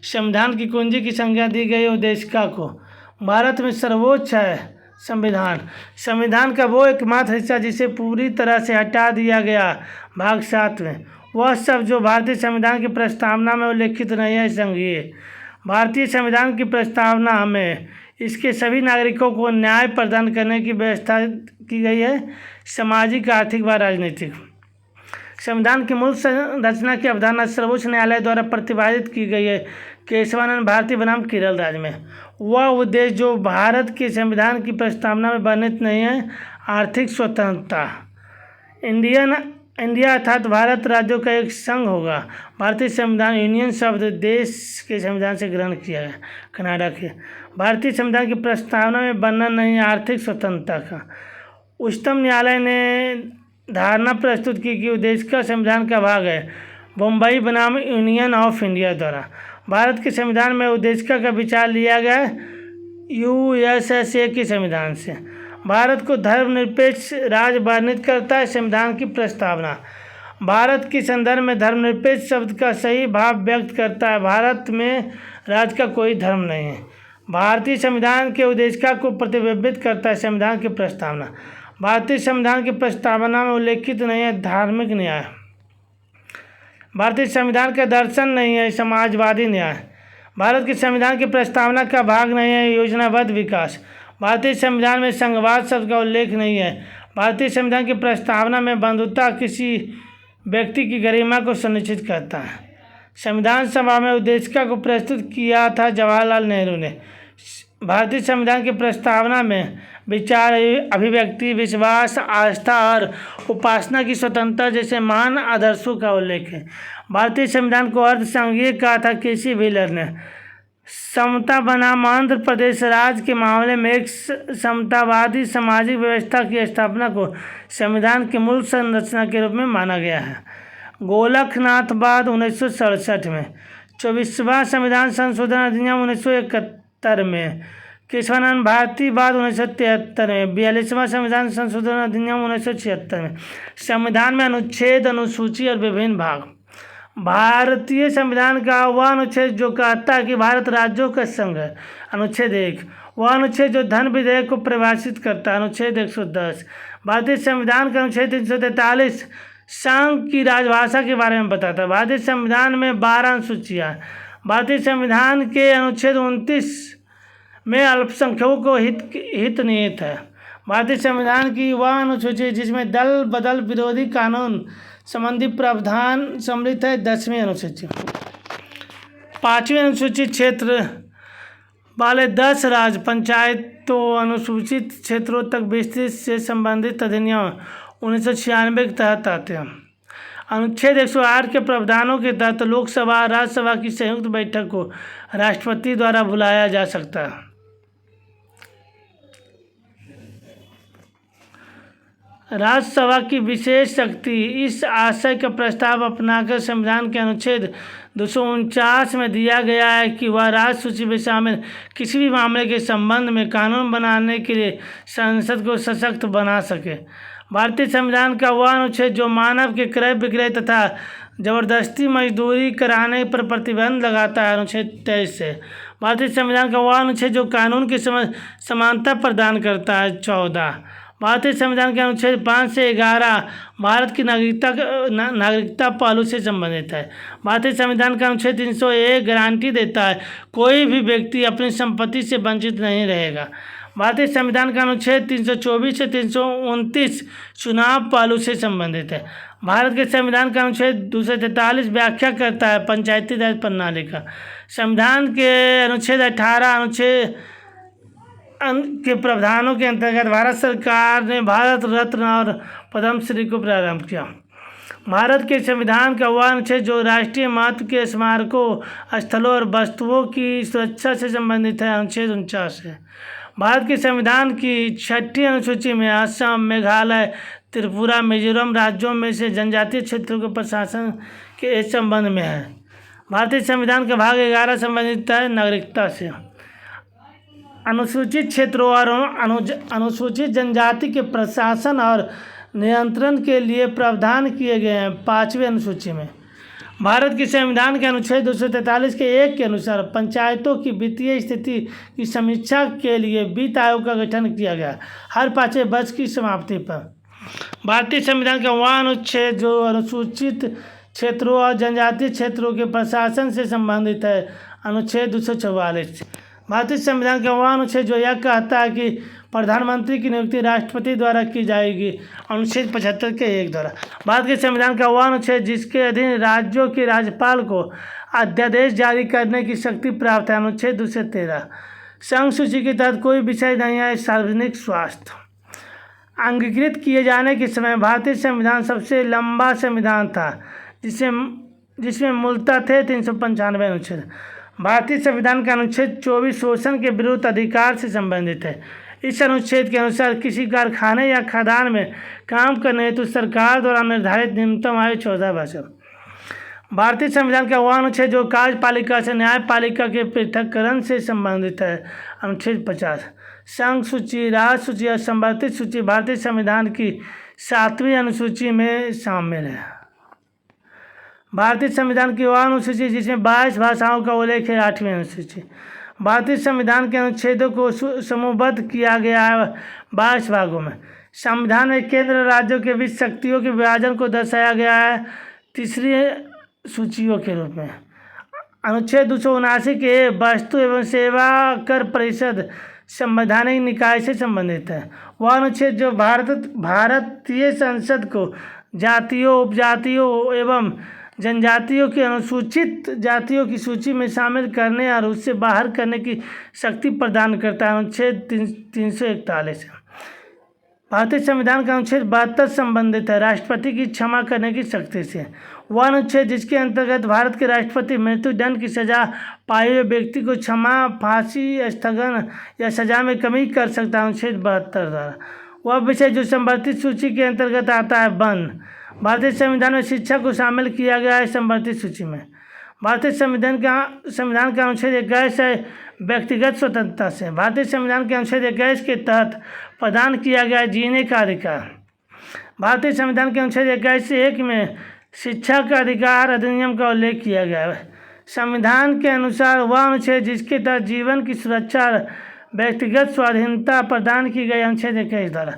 संविधान की कुंजी की संज्ञा दी गई उद्देशिका को। भारत में सर्वोच्च है संविधान। संविधान का वो एकमात्र हिस्सा जिसे पूरी तरह से हटा दिया गया। भाग 7 में वह सब जो भारतीय संविधान की प्रस्तावना में उल्लेखित नहीं है संघीय। भारतीय संविधान की प्रस्तावना में इसके सभी नागरिकों को न्याय प्रदान करने की व्यवस्था की गई है, सामाजिक, आर्थिक व राजनीतिक। संविधान की मूल संरचना की अवधारणा सर्वोच्च न्यायालय द्वारा प्रतिपादित की गई है केशवानंद भारती बनाम केरल राज्य में। वह उद्देश्य जो भारत के संविधान की प्रस्तावना में वर्णित नहीं है, आर्थिक स्वतंत्रता। इंडिया अर्थात भारत राज्यों का एक संघ होगा। भारतीय संविधान यूनियन शब्द देश के संविधान से ग्रहण किया है। कनाडा के भारतीय संविधान की प्रस्तावना में वर्णन नहीं है आर्थिक स्वतंत्रता का। उच्चतम न्यायालय ने धारणा प्रस्तुत की कि उद्देशिका संविधान का भाग है बम्बई बनाम यूनियन ऑफ इंडिया द्वारा। भारत के संविधान में उद्देशिका का विचार लिया गया यूएसएसए के संविधान से। भारत को धर्मनिरपेक्ष राज्य वर्णित करता है संविधान की प्रस्तावना। भारत के संदर्भ में धर्मनिरपेक्ष शब्द का सही भाव व्यक्त करता है। भारत में राज्य का कोई धर्म नहीं है। भारतीय संविधान के उद्देशिका को प्रतिबिंबित करता है संविधान की प्रस्तावना। भारतीय संविधान की प्रस्तावना में उल्लेखित नहीं है धार्मिक न्याय। भारतीय संविधान का दर्शन नहीं है समाजवादी न्याय। भारत के संविधान की प्रस्तावना का भाग नहीं है योजनाबद्ध विकास। भारतीय संविधान में संघवाद शब्द का उल्लेख नहीं है। भारतीय संविधान की प्रस्तावना में बंधुता किसी व्यक्ति की गरिमा को सुनिश्चित करता है। संविधान सभा में उद्देशिका को प्रस्तुत किया था जवाहरलाल नेहरू ने। भारतीय संविधान की प्रस्तावना में विचार, अभिव्यक्ति, विश्वास, आस्था और उपासना की स्वतंत्रता जैसे महान आदर्शों का उल्लेख है। भारतीय संविधान को अर्थसंघीय कहा था केसी व्हीलर ने। समता बनाम आंध्र प्रदेश राज्य के मामले में एक समतावादी सामाजिक व्यवस्था की स्थापना को संविधान की मूल संरचना के रूप में माना गया है। गोलकनाथवाद 1967 में, 24वां संविधान संशोधन अधिनियम 1971 में, केशवानंद भारतीवाद 1973 में, 42वां संविधान संशोधन अधिनियम 1976 में। संविधान में अनुच्छेद, अनुसूची और विभिन्न भाग। भारतीय संविधान का वह अनुच्छेद जो कहता है कि भारत राज्यों का संघ है, अनुच्छेद 1। वह अनुच्छेद जो धन विधेयक को परिभाषित करता है, अनुच्छेद 110। भारतीय संविधान का अनुच्छेद 343 संघ की राजभाषा के बारे में बताता है। भारतीय संविधान में 12 अनुसूचियाँ। भारतीय संविधान के अनुच्छेद 29 में अल्पसंख्यकों को हित निहित है। भारतीय संविधान की वह अनुसूची जिसमें दल बदल विरोधी कानून संबंधी प्रावधान सम्मिलित है, 10वीं अनुसूची। 5वीं अनुसूची क्षेत्र वाले 10 राज्य पंचायतों अनुसूचित क्षेत्रों तक विस्तृत से संबंधित अधिनियम 1996 के तहत आते हैं। अनुच्छेद 108 के प्रावधानों के तहत लोकसभा और राज्यसभा की संयुक्त बैठक को राष्ट्रपति द्वारा बुलाया जा सकता है। राज्यसभा की विशेष शक्ति इस आशय का प्रस्ताव अपनाकर संविधान के अनुच्छेद 249 में दिया गया है कि वह राज्य सूची में शामिल किसी भी मामले के संबंध में कानून बनाने के लिए संसद को सशक्त बना सके। भारतीय संविधान का वह अनुच्छेद जो मानव के क्रय विक्रय तथा जबरदस्ती मजदूरी कराने पर प्रतिबंध लगाता है, अनुच्छेद 23 से। भारतीय संविधान का वह अनुच्छेद जो कानून की समानता प्रदान करता है, 14। भारतीय संविधान के अनुच्छेद 5 से 11 भारत की नागरिकता पहलू से संबंधित है। भारतीय संविधान का अनुच्छेद 301 गारंटी देता है कोई भी व्यक्ति अपनी संपत्ति से वंचित नहीं रहेगा। भारतीय संविधान का अनुच्छेद 324 से 329 चुनाव पहलू से संबंधित है। भारत के संविधान का अनुच्छेद 243 व्याख्या करता है पंचायती राज प्रणाली का। संविधान के अनुच्छेद 18 अनुच्छेद के प्रावधानों के अंतर्गत भारत सरकार ने भारत रत्न और पद्मश्री को प्रारंभ किया। भारत के संविधान का वह अनुच्छेद जो राष्ट्रीय महत्व के स्मारकों, स्थलों और वस्तुओं की सुरक्षा से संबंधित है, अनुच्छेद 49 है। भारत के संविधान की 6ठी अनुसूची में असम, मेघालय, त्रिपुरा, मिजोरम राज्यों में से जनजातीय क्षेत्रों के प्रशासन के संबंध में है। भारतीय संविधान का भाग 11 संबंधित है नागरिकता से। अनुसूचित क्षेत्रों और अनुसूचित जनजाति के प्रशासन और नियंत्रण के लिए प्रावधान किए गए हैं 5वीं अनुसूची में। भारत के संविधान के अनुच्छेद 243 के 1 के अनुसार पंचायतों की वित्तीय स्थिति की समीक्षा के लिए वित्त आयोग का गठन किया गया हर 5वें वर्ष की समाप्ति पर। भारतीय संविधान का वह अनुच्छेद जो अनुसूचित क्षेत्रों और जनजातीय क्षेत्रों के प्रशासन से संबंधित है, अनुच्छेद 244। भारतीय संविधान का वह अनुच्छेद जो यह कहता है कि प्रधानमंत्री की नियुक्ति राष्ट्रपति द्वारा की जाएगी, अनुच्छेद 75 के 1 द्वारा। भारत के संविधान का वह अनुच्छेद जिसके अधीन राज्यों के राज्यपाल को अध्यादेश जारी करने की शक्ति प्राप्त है, अनुच्छेद 213। संघ सूची के तहत कोई विषय नहीं है सार्वजनिक स्वास्थ्य। अंगीकृत किए जाने के समय भारतीय संविधान सबसे लंबा संविधान था जिसमें मूलतः थे 395 अनुच्छेद। भारतीय संविधान का अनुच्छेद 24 शोषण के विरुद्ध अधिकार से संबंधित है। इस अनुच्छेद के अनुसार किसी कारखाने या खदान में काम करने हेतु सरकार द्वारा निर्धारित न्यूनतम आयु 14 वर्ष। भारतीय संविधान का वह अनुच्छेद जो कार्यपालिका से न्यायपालिका के पृथक्करण से संबंधित है, अनुच्छेद 50। संघ सूची, राज्य सूची और संवर्धित सूची भारतीय संविधान की 7वीं अनुसूची में शामिल है। भारतीय संविधान की वह अनुसूची जिसमें 22 भाषाओं का उल्लेख है, 8वीं अनुसूची। भारतीय संविधान के अनुच्छेदों को समूहबद्ध किया गया है 22 भागों में। संविधान में केंद्र राज्यों के बीच शक्तियों के विभाजन को दर्शाया गया है 3री सूचियों के रूप में। अनुच्छेद 279 के वस्तु एवं सेवा कर परिषद संवैधानिक निकाय से संबंधित है। वह अनुच्छेद जो भारतीय संसद को जातियों, उपजातियों एवं जनजातियों की अनुसूचित जातियों की सूची में शामिल करने और उससे बाहर करने की शक्ति प्रदान करता है, अनुच्छेद 341 है। भारतीय संविधान का अनुच्छेद 72 संबंधित है राष्ट्रपति की क्षमा करने की शक्ति से। वह अनुच्छेद जिसके अंतर्गत भारत के राष्ट्रपति मृत्युदंड की सजा पाए हुए व्यक्ति को क्षमा, फांसी, स्थगन या सजा में कमी कर सकता है, अनुच्छेद 72 द्वारा। वह विषय जो संवर्धित सूची के अंतर्गत आता है। वन, भारतीय संविधान में शिक्षा को शामिल किया गया है संवर्धित सूची में। भारतीय संविधान का अनुच्छेद 21 है व्यक्तिगत स्वतंत्रता से। भारतीय संविधान के अनुच्छेद 21 के तहत प्रदान किया गया जीने का अधिकार। भारतीय संविधान के अनुच्छेद 21(1) में शिक्षा का अधिकार अधिनियम का उल्लेख किया गया है। संविधान के अनुसार वह अनुच्छेद जिसके तहत जीवन की सुरक्षा और व्यक्तिगत स्वाधीनता प्रदान की गई, अनुच्छेद 21 द्वारा।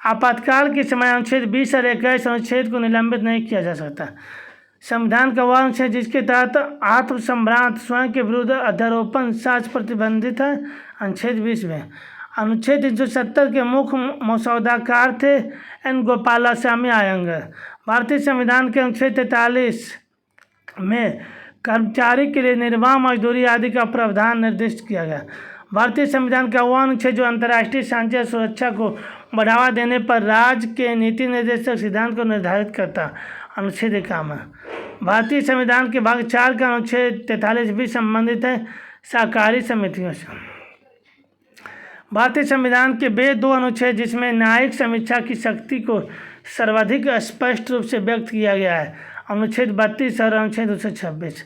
आपातकाल के समय अनुच्छेद 20 और 21 अनुच्छेद को निलंबित नहीं किया जा सकता। संविधान का वह अनुच्छेद जिसके तहत आत्मसम्भ्रांत स्वयं के विरुद्ध अध्यारोपण साक्ष्य प्रतिबंधित है, अनुच्छेद 20 में। अनुच्छेद 370 के मुख्य मसौदाकार थे एन गोपालास्वामी अयंगर। भारतीय संविधान के अनुच्छेद 43 में कर्मचारी के लिए निर्वाह, मजदूरी आदि का प्रावधान निर्दिष्ट किया गया। भारतीय संविधान का वह अनुच्छेद जो अंतर्राष्ट्रीय शांति और सुरक्षा को बढ़ावा देने पर राज्य के नीति निर्देशक सिद्धांत को निर्धारित करता, अनुच्छेद 51। भारतीय संविधान के भाग 4 का अनुच्छेद 43 भी संबंधित है सहकारी समितियों से। भारतीय संविधान के वे 2 अनुच्छेद जिसमें न्यायिक समीक्षा की शक्ति को सर्वाधिक स्पष्ट रूप से व्यक्त किया गया है, अनुच्छेद 32 और अनुच्छेद 226।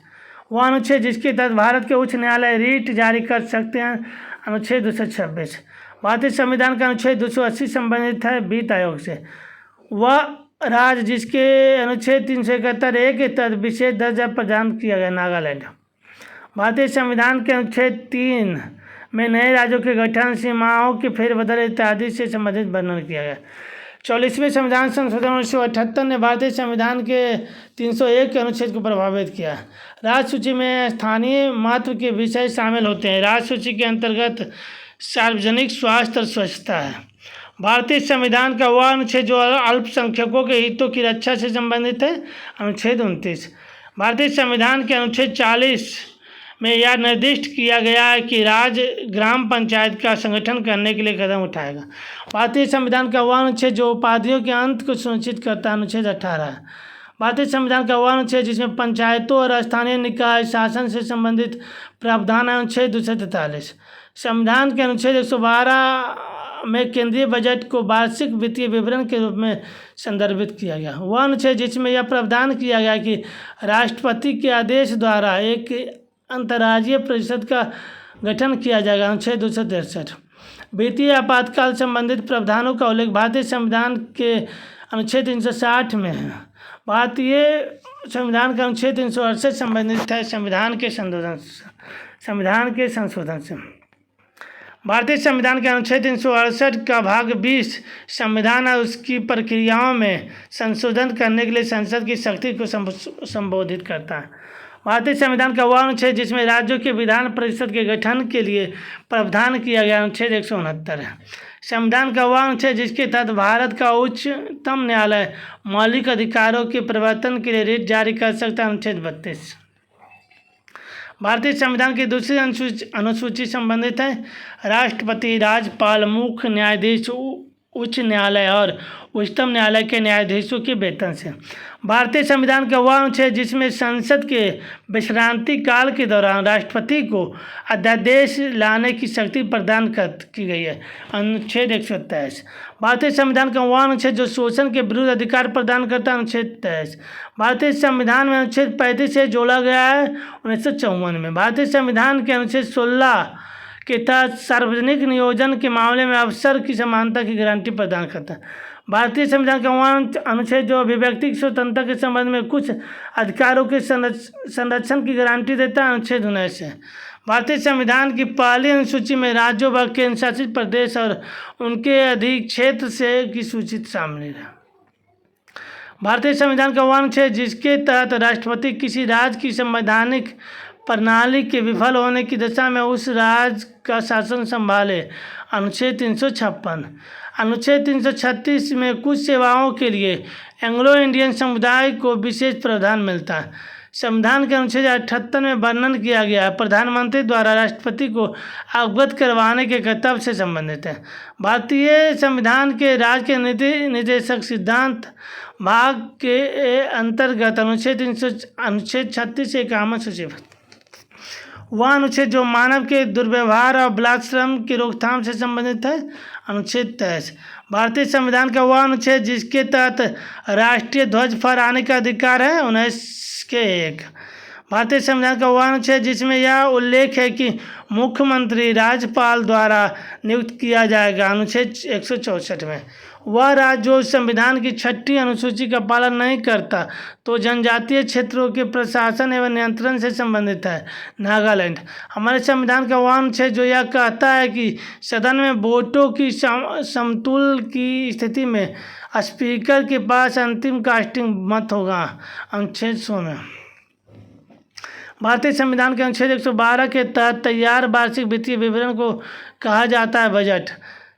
वह अनुच्छेद जिसके तहत भारत के उच्च न्यायालय रीट जारी कर सकते हैं, अनुच्छेद 226। भारतीय संविधान का अनुच्छेद 280 संबंधित है वित्त आयोग से। वह राज्य जिसके अनुच्छेद 371(1) के तहत विशेष दर्जा प्रदान किया गया, नागालैंड। भारतीय संविधान के अनुच्छेद 3 में नए राज्यों के गठन, सीमाओं के फेरबदल इत्यादि से संबंधित वर्णन किया गया। 44वें संविधान संशोधन 1978 ने भारतीय संविधान के 301 के अनुच्छेद को प्रभावित किया। राज्य सूची में स्थानीय महत्व के विषय शामिल होते हैं। राज्य सूची के अंतर्गत सार्वजनिक स्वास्थ्य और स्वच्छता है। भारतीय संविधान का वह अनुच्छेद जो अल्पसंख्यकों के हितों की रक्षा से संबंधित है, अनुच्छेद 29। भारतीय संविधान के अनुच्छेद 40 में यह निर्दिष्ट किया गया है कि राज्य ग्राम पंचायत का संगठन करने के लिए कदम उठाएगा। भारतीय संविधान का वह अनुच्छेद जो उपाधियों के अंत को सुनिश्चित करता है, अनुच्छेद 18 है। भारतीय संविधान का वह अनुच्छेद जिसमें पंचायतों और स्थानीय निकाय शासन से संबंधित प्रावधान है, अनुच्छेद 243। संविधान के अनुच्छेद 112 में केंद्रीय बजट को वार्षिक वित्तीय विवरण के रूप में संदर्भित किया गया। वह अनुच्छेद जिसमें यह प्रावधान किया गया कि राष्ट्रपति के आदेश द्वारा एक अंतर्राज्यीय परिषद का गठन किया जाएगा, अनुच्छेद 263। वित्तीय आपातकाल संबंधित प्रावधानों का उल्लेख भारतीय संविधान के अनुच्छेद 360 में है। भारतीय संविधान का अनुच्छेद 368 संबंधित है संविधान के संशोधन से। भारतीय संविधान के अनुच्छेद 368 का भाग 20 संविधान और उसकी प्रक्रियाओं में संशोधन करने के लिए संसद की शक्ति को संबोधित करता है। भारतीय संविधान का वह अनुच्छेद जिसमें राज्यों के विधान परिषद के गठन के लिए प्रावधान किया गया, अनुच्छेद 169 है। संविधान का वह अनुच्छेद जिसके तहत भारत का उच्चतम न्यायालय मौलिक अधिकारों के प्रवर्तन के लिए रिट जारी कर सकता है, अनुच्छेद 32। भारतीय संविधान की दूसरी अनुसूची संबंधित है राष्ट्रपति, राज्यपाल, मुख्य न्यायाधीश, उच्च न्यायालय और उच्चतम न्यायालय के न्यायाधीशों के वेतन से। भारतीय संविधान का वह अनुच्छेद जिसमें संसद के विश्रांति काल के दौरान राष्ट्रपति को अध्यादेश लाने की शक्ति प्रदान की गई है, अनुच्छेद 123। भारतीय संविधान का वह अनुच्छेद जो शोषण के विरुद्ध अधिकार प्रदान करता है, अनुच्छेद 23। भारतीय संविधान में अनुच्छेद 35 से जोड़ा गया है 1954 में। भारतीय संविधान के अनुच्छेद 16 के तहत सार्वजनिक नियोजन के मामले में अवसर की समानता की गारंटी प्रदान करता है। भारतीय संविधान का वह अनुच्छेद जो अभिव्यक्ति की स्वतंत्रता के संबंध में कुछ अधिकारों के संरक्षण की गारंटी देता है, अनुच्छेद 19 है। भारतीय संविधान की पहली अनुसूची में राज्यों व केंद्र शासित प्रदेश और उनके अधिक्षेत्र से की सूची शामिल है। भारतीय संविधान का वह अनुच्छेद जिसके तहत राष्ट्रपति किसी राज्य की संवैधानिक प्रणाली के विफल होने की दशा में उस राज्य का शासन संभाले, अनुच्छेद 356। अनुच्छेद 336 में कुछ सेवाओं के लिए एंग्लो इंडियन समुदाय को विशेष प्रावधान मिलता है। संविधान के अनुच्छेद 78 में वर्णन किया गया है, प्रधानमंत्री द्वारा राष्ट्रपति को अवगत करवाने के कर्तव्य से संबंधित है। भारतीय संविधान के राज्य के नीति निर्देशक सिद्धांत भाग के अंतर्गत अनुच्छेद 36 से 51 सूचीबद्ध। वह अनुच्छेद जो मानव के दुर्व्यवहार और बलात्श्रम की रोकथाम से संबंधित है, अनुच्छेद 23। भारतीय संविधान का वह अनुच्छेद जिसके तहत राष्ट्रीय ध्वज फहराने का अधिकार है, 19 के 1। भारतीय संविधान का वह अनुच्छेद जिसमें यह उल्लेख है कि मुख्यमंत्री राज्यपाल द्वारा नियुक्त किया जाएगा, अनुच्छेद 164 में। वह राज्य जो संविधान की 6ठी अनुसूची का पालन नहीं करता तो जनजातीय क्षेत्रों के प्रशासन एवं नियंत्रण से संबंधित है, नागालैंड। हमारे संविधान का वह अनुच्छेद जो यह कहता है कि सदन में वोटों की समतुल की स्थिति में स्पीकर के पास अंतिम कास्टिंग मत होगा, अनुच्छेद 16। भारतीय संविधान के अनुच्छेद 112 के तहत तैयार वार्षिक वित्तीय विवरण को कहा जाता है बजट।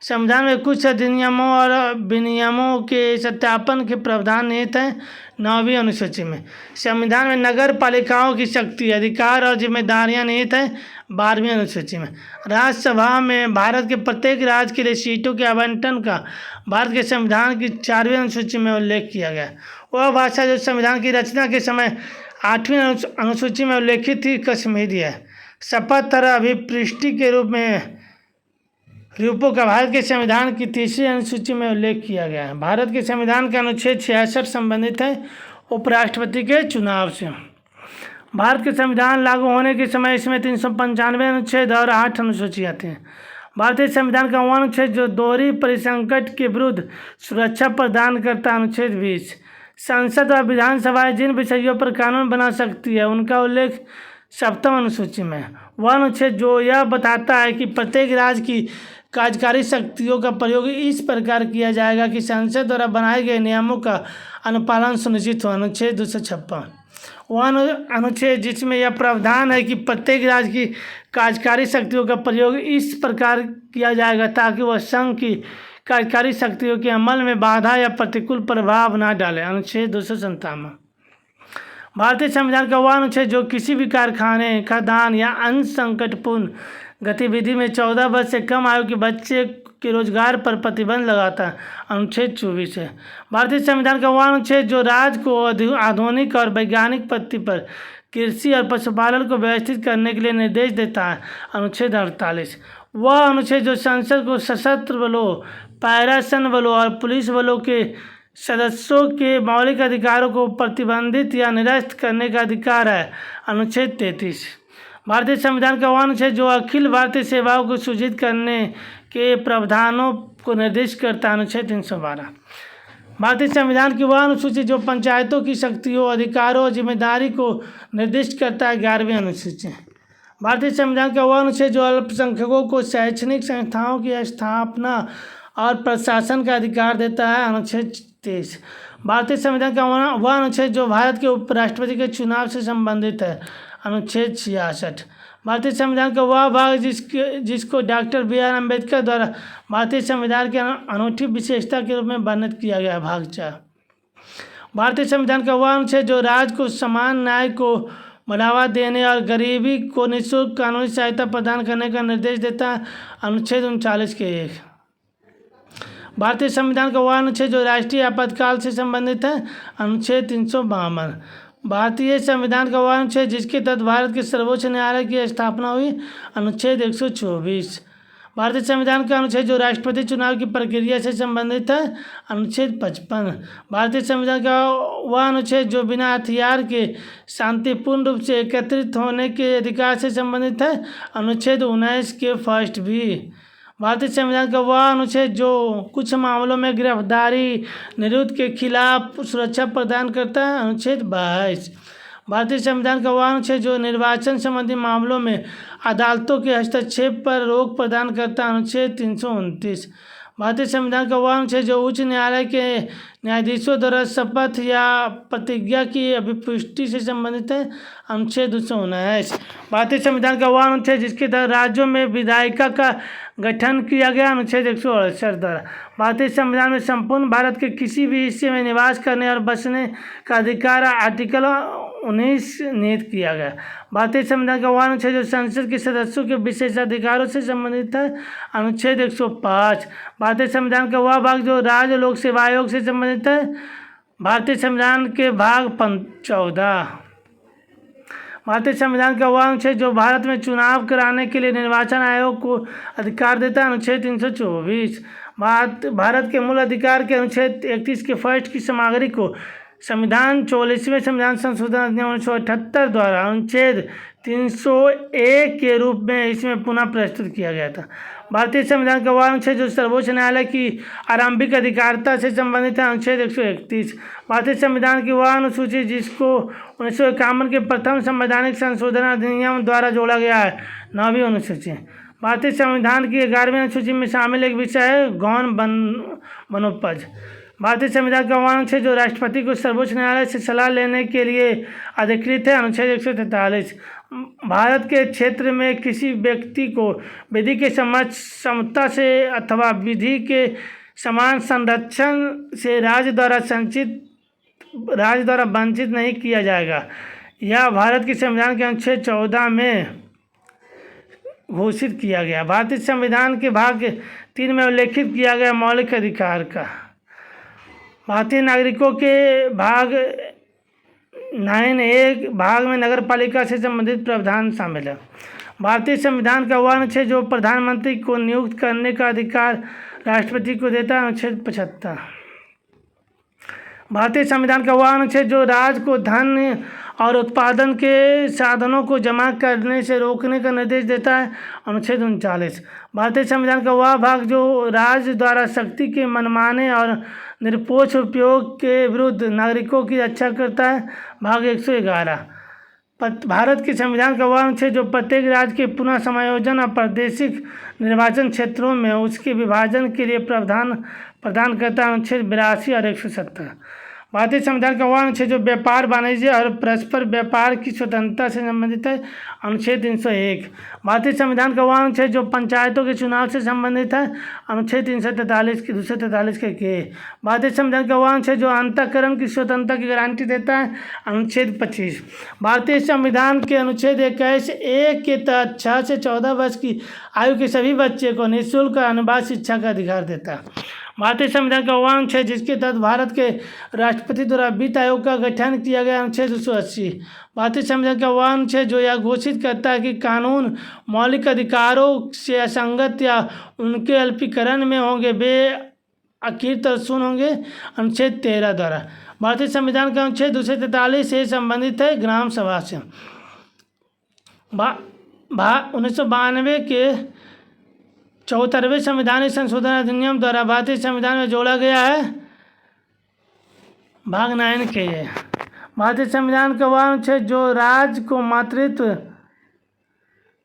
संविधान में कुछ अधिनियमों और विनियमों के सत्यापन के प्रावधान निहित हैं 9वीं अनुसूची में। संविधान में नगर पालिकाओं की शक्ति, अधिकार और जिम्मेदारियां निहित हैं 12वीं अनुसूची में। राज्यसभा में भारत के प्रत्येक राज्य के लिए सीटों के आवंटन का भारत के संविधान की 4वीं अनुसूची में उल्लेख किया गया। वह भाषा जो संविधान की रचना के समय 8वीं अनुसूची में उल्लेखित थी, कश्मीरी है। शपथ अभिपृष्टि के रूपों का भारत के संविधान की 3री अनुसूची में उल्लेख किया गया है। भारत के संविधान का अनुच्छेद 66 संबंधित है उपराष्ट्रपति के चुनाव से। भारत के संविधान लागू होने के समय इसमें 395 अनुच्छेद और 8 अनुसूचियाँ थी। भारतीय संविधान का वह अनुच्छेद जो दोहरी परिसंकट के विरुद्ध सुरक्षा प्रदान करता, अनुच्छेद 20। संसद और विधानसभाएं जिन विषयों पर कानून बना सकती है उनका उल्लेख 7वीं अनुसूची में। वह अनुच्छेद जो यह बताता है कि प्रत्येक राज्य की कार्यकारी शक्तियों का प्रयोग इस प्रकार किया जाएगा कि संसद द्वारा बनाए गए नियमों का अनुपालन सुनिश्चित हो, अनुच्छेद 256। वह अनुच्छेद जिसमें यह प्रावधान है कि प्रत्येक राज्य की कार्यकारी शक्तियों का प्रयोग इस प्रकार किया जाएगा ताकि वह संघ की कार्यकारी शक्तियों के अमल में बाधा या प्रतिकूल प्रभाव न डाले, अनुच्छेद 257। भारतीय संविधान का वह अनुच्छेद जो किसी भी कारखाने, खदान या अन्य संकटपूर्ण गतिविधि में 14 वर्ष से कम आयु के बच्चे के रोजगार पर प्रतिबंध लगाता है, अनुच्छेद 24 है। भारतीय संविधान का वह अनुच्छेद जो राज्य को आधुनिक और वैज्ञानिक पद्धति पर कृषि और पशुपालन को व्यवस्थित करने के लिए निर्देश देता है, अनुच्छेद 48। वह अनुच्छेद जो संसद को सशस्त्र बलों, पैरासन बलों और पुलिस बलों के सदस्यों के मौलिक अधिकारों को प्रतिबंधित या निरस्त करने का अधिकार है, अनुच्छेद 33। भारतीय संविधान का वह अनुच्छेद जो अखिल भारतीय सेवाओं को सूचित करने के प्रावधानों को निर्दिष्ट करता है, अनुच्छेद 312। भारतीय संविधान की वह अनुसूची जो पंचायतों की शक्तियों, अधिकारों और जिम्मेदारी को निर्दिष्ट करता है, 11वीं अनुसूची। भारतीय संविधान का वह अनुच्छेद जो अल्पसंख्यकों को शैक्षणिक संस्थाओं की स्थापना और प्रशासन का अधिकार देता है, अनुच्छेद 23। भारतीय संविधान का वह अनुच्छेद जो भारत के उपराष्ट्रपति के चुनाव से संबंधित है, अनुच्छेद 66। भारतीय संविधान का वह भाग जिसको डॉक्टर B.R. अम्बेडकर द्वारा भारतीय संविधान की अनूठी विशेषता के रूप में वर्णित किया गया है, भाग 4। भारतीय संविधान का वह अनुच्छेद जो राज्य को समान न्याय को बढ़ावा देने और गरीबी को निःशुल्क कानूनी सहायता प्रदान करने का निर्देश देता है, अनुच्छेद 39 के 1। भारतीय संविधान का वह अनुच्छेद जो राष्ट्रीय आपातकाल से संबंधित है, अनुच्छेद 352। भारतीय संविधान का वह अनुच्छेद जिसके तहत भारत के सर्वोच्च न्यायालय की स्थापना हुई, अनुच्छेद 124। भारतीय संविधान का अनुच्छेद जो राष्ट्रपति चुनाव की प्रक्रिया से संबंधित है, अनुच्छेद 55। भारतीय संविधान का वह अनुच्छेद जो बिना हथियार के शांतिपूर्ण रूप से एकत्रित होने के अधिकार से संबंधित है, अनुच्छेद 19 के फर्स्ट भी। भारतीय संविधान का वह अनुच्छेद जो कुछ मामलों में गिरफ्तारी निरुद्ध के खिलाफ सुरक्षा प्रदान करता है, अनुच्छेद 22। भारतीय संविधान का वह अनुच्छेद जो निर्वाचन संबंधी मामलों में अदालतों के हस्तक्षेप पर रोक प्रदान करता है, अनुच्छेद 329। भारतीय संविधान का वह अनुच्छेद जो उच्च न्यायालय के न्यायाधीशों द्वारा शपथ या प्रतिज्ञा की अभिपुष्टि से संबंधित है, अनुच्छेद 219। भारतीय संविधान का वह अनुच्छेद जिसके तहत राज्यों में विधायिका का गठन किया गया, अनुच्छेद 168 द्वारा। भारतीय संविधान में संपूर्ण भारत के किसी भी हिस्से में निवास करने और बसने का अधिकार आर्टिकल 19 निहित किया गया। भारतीय संविधान का वह अनुच्छेद जो संसद के सदस्यों के विशेषाधिकारों से संबंधित है, अनुच्छेद 105। भारतीय संविधान का वह भाग जो राज्य लोक सेवा आयोग से संबंधित है, भारतीय संविधान के भाग 14। भारतीय संविधान का वह अनुच्छेद जो भारत में चुनाव कराने के लिए निर्वाचन आयोग को अधिकार देता है, अनुच्छेद 324। भारत के मूल अधिकार के अनुच्छेद 31 के फर्स्ट की सामग्री को संविधान 44वें संविधान संशोधन अधिनियम 1978 द्वारा अनुच्छेद 301 के रूप में इसमें पुनः प्रस्तुत किया गया था। भारतीय संविधान का वह अनुच्छेद जो सर्वोच्च न्यायालय की आरंभिक अधिकारिता से संबंधित है, अनुच्छेद 131। भारतीय संविधान की वह अनुसूची जिसको 1951 के प्रथम संवैधानिक संशोधन अधिनियम द्वारा जोड़ा गया है, 9वीं अनुसूची। भारतीय संविधान की 11वीं अनुसूची में शामिल एक विषय है गौण वनोपज। भारतीय संविधान का वह अनुच्छेद जो राष्ट्रपति को सर्वोच्च न्यायालय से सलाह लेने के लिए अधिकृत है, अनुच्छेद 143। भारत के क्षेत्र में किसी व्यक्ति को विधि के समता से अथवा विधि के समान संरक्षण से राज्य द्वारा वंचित नहीं किया जाएगा। यह भारत के संविधान के अनुच्छेद 14 में घोषित किया गया। भारतीय संविधान के भाग 3 में उल्लेखित किया गया मौलिक अधिकार का भारतीय नागरिकों के भाग 9(a) भाग में नगर पालिका से संबंधित प्रावधान शामिल है। भारतीय संविधान का वह अनुच्छेद जो प्रधानमंत्री को नियुक्त करने का अधिकार राष्ट्रपति को देता है, अनुच्छेद 75। भारतीय संविधान का वह अनुच्छेद जो राज्य को धन और उत्पादन के साधनों को जमा करने से रोकने का निर्देश देता है, अनुच्छेद 39। भारतीय संविधान का वह भाग जो राज्य द्वारा शक्ति के मनमाने और निरपेक्ष उपयोग के विरुद्ध नागरिकों की रक्षा करता है, भाग 111। भारत के संविधान का वह अनुच्छेद जो प्रत्येक राज्य के पुनः समायोजन और प्रादेशिक निर्वाचन क्षेत्रों में उसके विभाजन के लिए प्रावधान प्रदान करता है, अनुच्छेद 82 और 170। भारतीय संविधान का वह अनुच्छेद जो व्यापार वाणिज्य और परस्पर व्यापार की स्वतंत्रता से संबंधित है, अनुच्छेद 301। भारतीय संविधान का वह अनुच्छेद जो पंचायतों के चुनाव से संबंधित है, अनुच्छेद 343 की 243 के। भारतीय संविधान का वह अनुच्छेद जो अंतःकरण की स्वतंत्रता की गारंटी देता है, अनुच्छेद 25। भारतीय संविधान के अनुच्छेद 21(a) के तहत 6 से 14 वर्ष की आयु के सभी बच्चे को निःशुल्क अनुवाद शिक्षा का अधिकार देता है। भारतीय संविधान का वह अनुच्छेद जिसके तहत भारत के राष्ट्रपति द्वारा वित्त आयोग का गठन किया गया, अनुच्छेद 280। भारतीय संविधान का वह अनुच्छेद जो यह घोषित करता है कि कानून मौलिक अधिकारों से असंगत या उनके अल्पीकरण में होंगे वे अकीर तरसून होंगे, अनुच्छेद 13 द्वारा। भारतीय संविधान का अनुच्छेद 243 से संबंधित है ग्राम सभा से। 1992 के 74वें संवैधानिक संशोधन अधिनियम द्वारा भारतीय संविधान में जोड़ा गया है भाग 9 के। भारतीय संविधान का वह अनुच्छेद जो राज्य को मातृत्व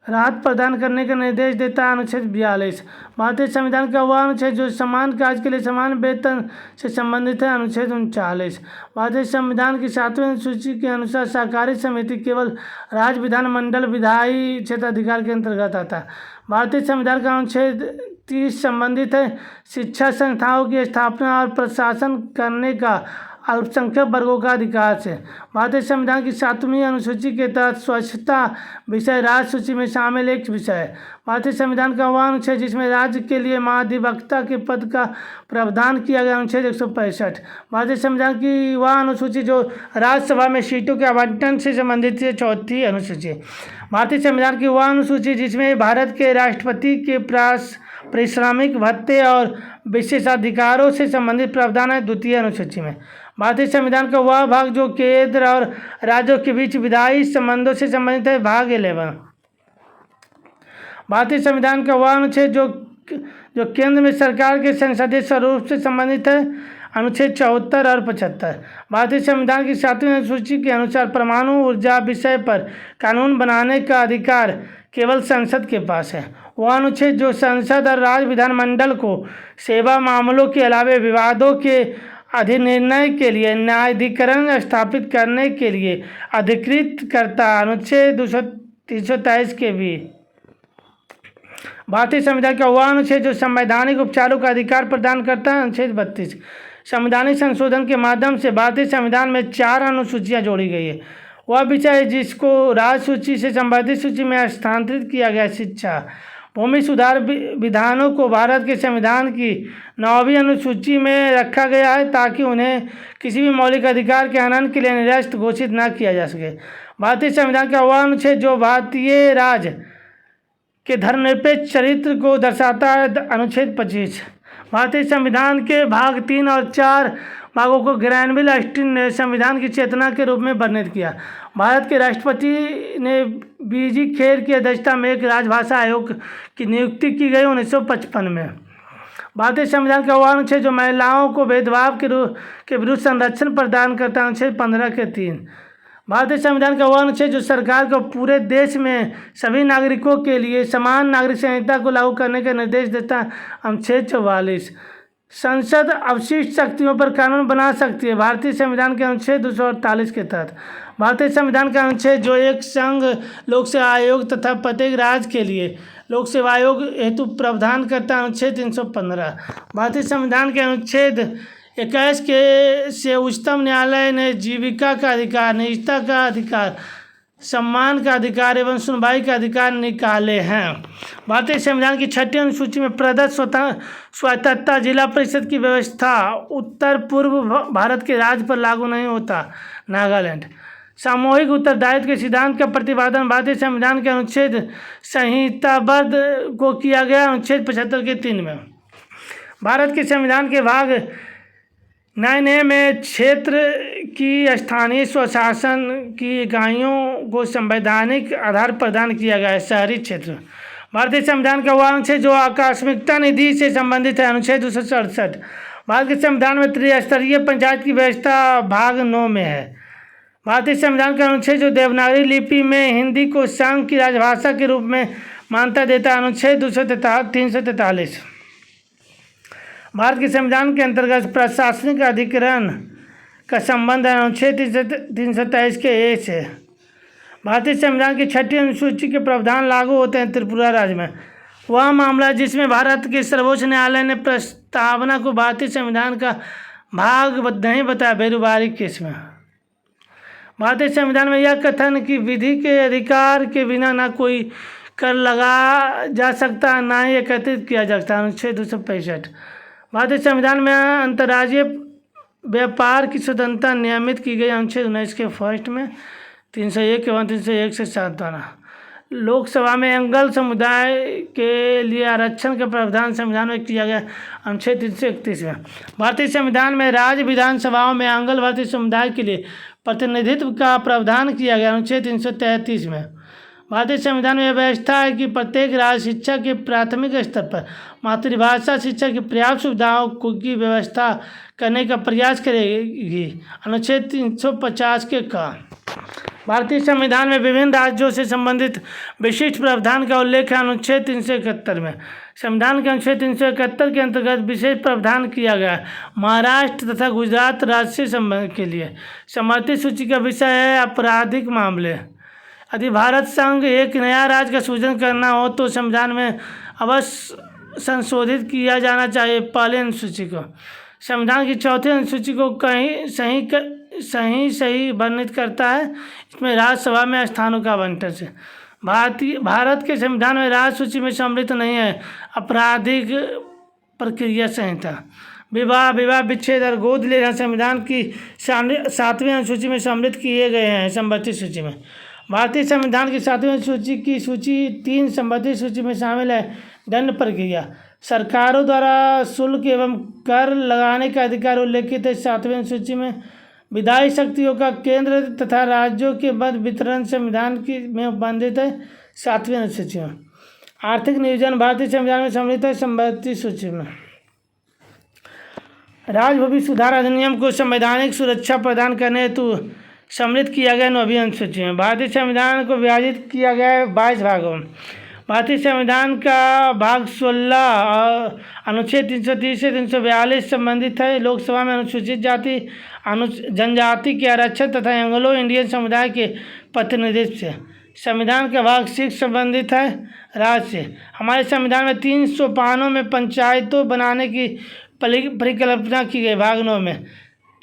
राहत प्रदान करने का निर्देश देता है, अनुच्छेद 42। भारतीय संविधान का वह अनुच्छेद जो समान कार्य के लिए समान वेतन से संबंधित है, अनुच्छेद 39। भारतीय संविधान की 7वीं अनुसूची के अनुसार सहकारी समिति केवल राज्य विधानमंडल विधायी क्षेत्राधिकार के अंतर्गत आता है। भारतीय संविधान का अनुच्छेद 30 संबंधित है शिक्षा संस्थाओं की स्थापना और प्रशासन करने का अल्पसंख्यक वर्गों का अधिकार से। भारतीय संविधान की 7वीं अनुसूची के तहत स्वच्छता विषय राज्य सूची में शामिल एक विषय है। भारतीय संविधान का वह अनुच्छेद जिसमें राज्य के लिए महाधिवक्ता के पद का प्रावधान किया गया, अनुच्छेद 165। भारतीय संविधान की वह अनुसूची जो राज्यसभा में सीटों के आवंटन से संबंधित है, 4थी अनुसूची। भारतीय संविधान की वह अनुसूची जिसमें भारत के राष्ट्रपति के पारिश्रमिक भत्ते और विशेषाधिकारों से संबंधित प्रावधान है, 2य अनुसूची में। भारतीय संविधान का वह भाग जो केंद्र और राज्यों के बीच विधायी संबंधों से संबंधित है, भाग 11। भारतीय संविधान का वह अनुच्छेद जो केंद्र में सरकार के संसदीय स्वरूप से संबंधित है, अनुच्छेद 74 और 75। भारतीय संविधान की 7वीं अनुसूची के अनुसार परमाणु ऊर्जा विषय पर कानून बनाने का अधिकार केवल संसद के पास है। वह अनुच्छेद जो संसद और राज्य विधानमंडल को सेवा मामलों के अलावा विवादों के अधिनिर्णय के लिए न्यायाधिकरण स्थापित करने के लिए अधिकृत करता है, अनुच्छेद 323 के भी। भारतीय संविधान का वह अनुच्छेद जो संवैधानिक उपचारों का अधिकार प्रदान करता है, अनुच्छेद 32। संवैधानिक संशोधन के माध्यम से भारतीय संविधान में 4 अनुसूचियां जोड़ी गई है। वह विषय जिसको राज्य सूची से संबंधित सूची में स्थानांतरित किया गया। शिक्षा भूमि सुधार विधानों को भारत के संविधान की 9वीं अनुसूची में रखा गया है ताकि उन्हें किसी भी मौलिक अधिकार के हनन के लिए निरस्त घोषित न किया जा सके। भारतीय संविधान का वह अनुच्छेद जो भारतीय राज्य के धर्मनिरपेक्ष चरित्र को दर्शाता है। अनुच्छेद 25 भारतीय संविधान के भाग 3 और 4 भागों को ग्रैनविल ऑस्टिन ने संविधान की चेतना के रूप में वर्णित किया। भारत के राष्ट्रपति ने बीजी खेर की अध्यक्षता में एक राजभाषा आयोग की नियुक्ति की गई 1955 में। भारतीय संविधान का वह अनुच्छेद जो महिलाओं को भेदभाव के विरुद्ध संरक्षण प्रदान करता है। अनुच्छेद 15 के 3 भारतीय संविधान का वह अनुच्छेद जो सरकार को पूरे देश में सभी नागरिकों के लिए समान नागरिक संहिता को लागू करने का निर्देश देता है। अनुच्छेद 44 संसद अवशिष्ट शक्तियों पर कानून बना सकती है। भारतीय संविधान के अनुच्छेद 248 के तहत भारतीय संविधान का अनुच्छेद जो एक संघ लोक सेवा आयोग तथा प्रत्येक राज्य के लिए लोक सेवा आयोग हेतु प्रावधान करता है। अनुच्छेद 315 भारतीय संविधान के अनुच्छेद 21 के से उच्चतम न्यायालय ने जीविका का अधिकार, निजता का अधिकार, सम्मान का अधिकार एवं सुनवाई का अधिकार निकाले हैं। भारतीय संविधान की 6ठी अनुसूची में प्रदत्त स्वायत्तता जिला परिषद की व्यवस्था उत्तर पूर्व भारत के राज्य पर लागू नहीं होता। नागालैंड सामूहिक उत्तरदायित्व के सिद्धांत का प्रतिपादन भारतीय संविधान के अनुच्छेद संहिताबद्ध को किया गया। अनुच्छेद 75 के 3 में भारत के संविधान के भाग 9A में क्षेत्र की स्थानीय स्वशासन की इकाइयों को संवैधानिक आधार प्रदान किया गया है। शहरी क्षेत्र भारतीय संविधान का वह अनुच्छेद जो आकस्मिकता निधि से संबंधित है। अनुच्छेद 267 भारत के संविधान में त्रिस्तरीय पंचायत की व्यवस्था भाग 9 में है। भारतीय संविधान का अनुच्छेद जो देवनागरी लिपि में हिंदी को संघ की राजभाषा के रूप में मान्यता देता है। अनुच्छेद 343 भारत के संविधान के अंतर्गत प्रशासनिक अधिकरण का संबंध है। अनुच्छेद 323 के ए से भारतीय संविधान की 6ठी अनुसूची के प्रावधान लागू होते हैं। त्रिपुरा राज्य में वह मामला जिसमें भारत के सर्वोच्च न्यायालय ने प्रस्तावना को भारतीय संविधान का भाग नहीं बताया। बेरुबारी केस में भारतीय संविधान में यह कथन कि विधि के अधिकार के बिना ना कोई कर लगा जा सकता ना ही एकत्रित किया जा सकता। अनुच्छेद 265 भारतीय संविधान में अंतर्राज्यीय व्यापार की स्वतंत्रता नियमित की गई। अनुच्छेद 19 के फर्स्ट में 301 एवं 301 से 7 द्वारा लोकसभा में एंगल समुदाय के लिए आरक्षण का प्रावधान संविधान में किया गया। अनुच्छेद 331 में भारतीय संविधान में राज्य विधानसभाओं में एंगल भारतीय समुदाय के लिए प्रतिनिधित्व का प्रावधान किया गया। अनुच्छेद 333 में भारतीय संविधान में यह व्यवस्था है कि प्रत्येक राज्य शिक्षा के प्राथमिक स्तर पर मातृभाषा शिक्षा की पर्याप्त सुविधाओं की व्यवस्था करने का प्रयास करेगी। अनुच्छेद 350 के का भारतीय संविधान में विभिन्न राज्यों से संबंधित विशिष्ट प्रावधान का उल्लेख है। अनुच्छेद 371 में संविधान के अनुच्छेद 371 के अंतर्गत विशेष प्रावधान किया गया है। महाराष्ट्र तथा गुजरात राज्य से संबंध के लिए समर्थित सूची का विषय है आपराधिक मामले। यदि भारत संघ एक नया राज्य का सृजन करना हो तो संविधान में अवश्य संशोधित किया जाना चाहिए। पहले अनुसूची को संविधान की 4थी अनुसूची को कहीं सही वर्णित करता है। इसमें राज्यसभा में स्थानों का आवंटन से भारत के संविधान में राज्य सूची में सम्मिलित नहीं है। आपराधिक प्रक्रिया संहिता विवाह विच्छेद और गोद लेना संविधान की 7वीं अनुसूची में सम्मिलित किए गए हैं। संबंधित सूची में भारतीय संविधान की 7वीं अनुसूची की सूची 3 संबंधित सूची में शामिल है। दंड प्रक्रिया सरकारों द्वारा शुल्क एवं कर लगाने का अधिकार उल्लेखित है। 7वीं अनुसूची में विधायी शक्तियों का केंद्र तथा राज्यों के मध्य वितरण संविधान की में उपबंधित है। 7वीं अनुसूची में आर्थिक नियोजन भारतीय संविधान में सम्मिलित है। संबंधित सूची में राजभूमि सुधार अधिनियम को संवैधानिक सुरक्षा प्रदान करने हेतु सम्मिलित किया गया। 9वीं अनुसूची में भारतीय संविधान को विभाजित किया गया है 22 भागों में। भारतीय संविधान का भाग 16 अनुच्छेद 330 से 342 संबंधित है। लोकसभा में अनुसूचित जाति जनजाति के आरक्षण तथा एंग्लो इंडियन समुदाय के प्रतिनिधित्व से। संविधान का भाग 6 संबंधित है राज्य से। हमारे संविधान में 300 पानों में पंचायतों बनाने की परिकल्पना की गई। भाग 9 में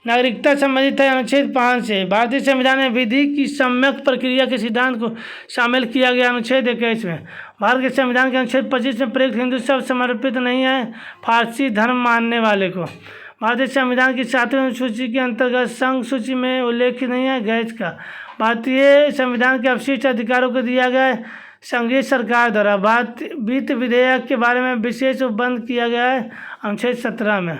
नागरिकता संबंधित है अनुच्छेद 5 से। भारतीय संविधान में विधि की सम्यक प्रक्रिया के सिद्धांत को शामिल किया गया अनुच्छेद 21 में। भारत के संविधान के अनुच्छेद 25 में प्रयुक्त हिंदू शब्द समर्पित नहीं है फारसी धर्म मानने वाले को। भारतीय संविधान की 7वीं अनुसूची के अंतर्गत संघ सूची में उल्लेख नहीं है गैज का। भारतीय संविधान के अवशिष्ट अधिकारों को दिया गया है संघीय सरकार द्वारा। वित्त विधेयक के बारे में विशेष उपबंध किया गया है अनुच्छेद 17 में।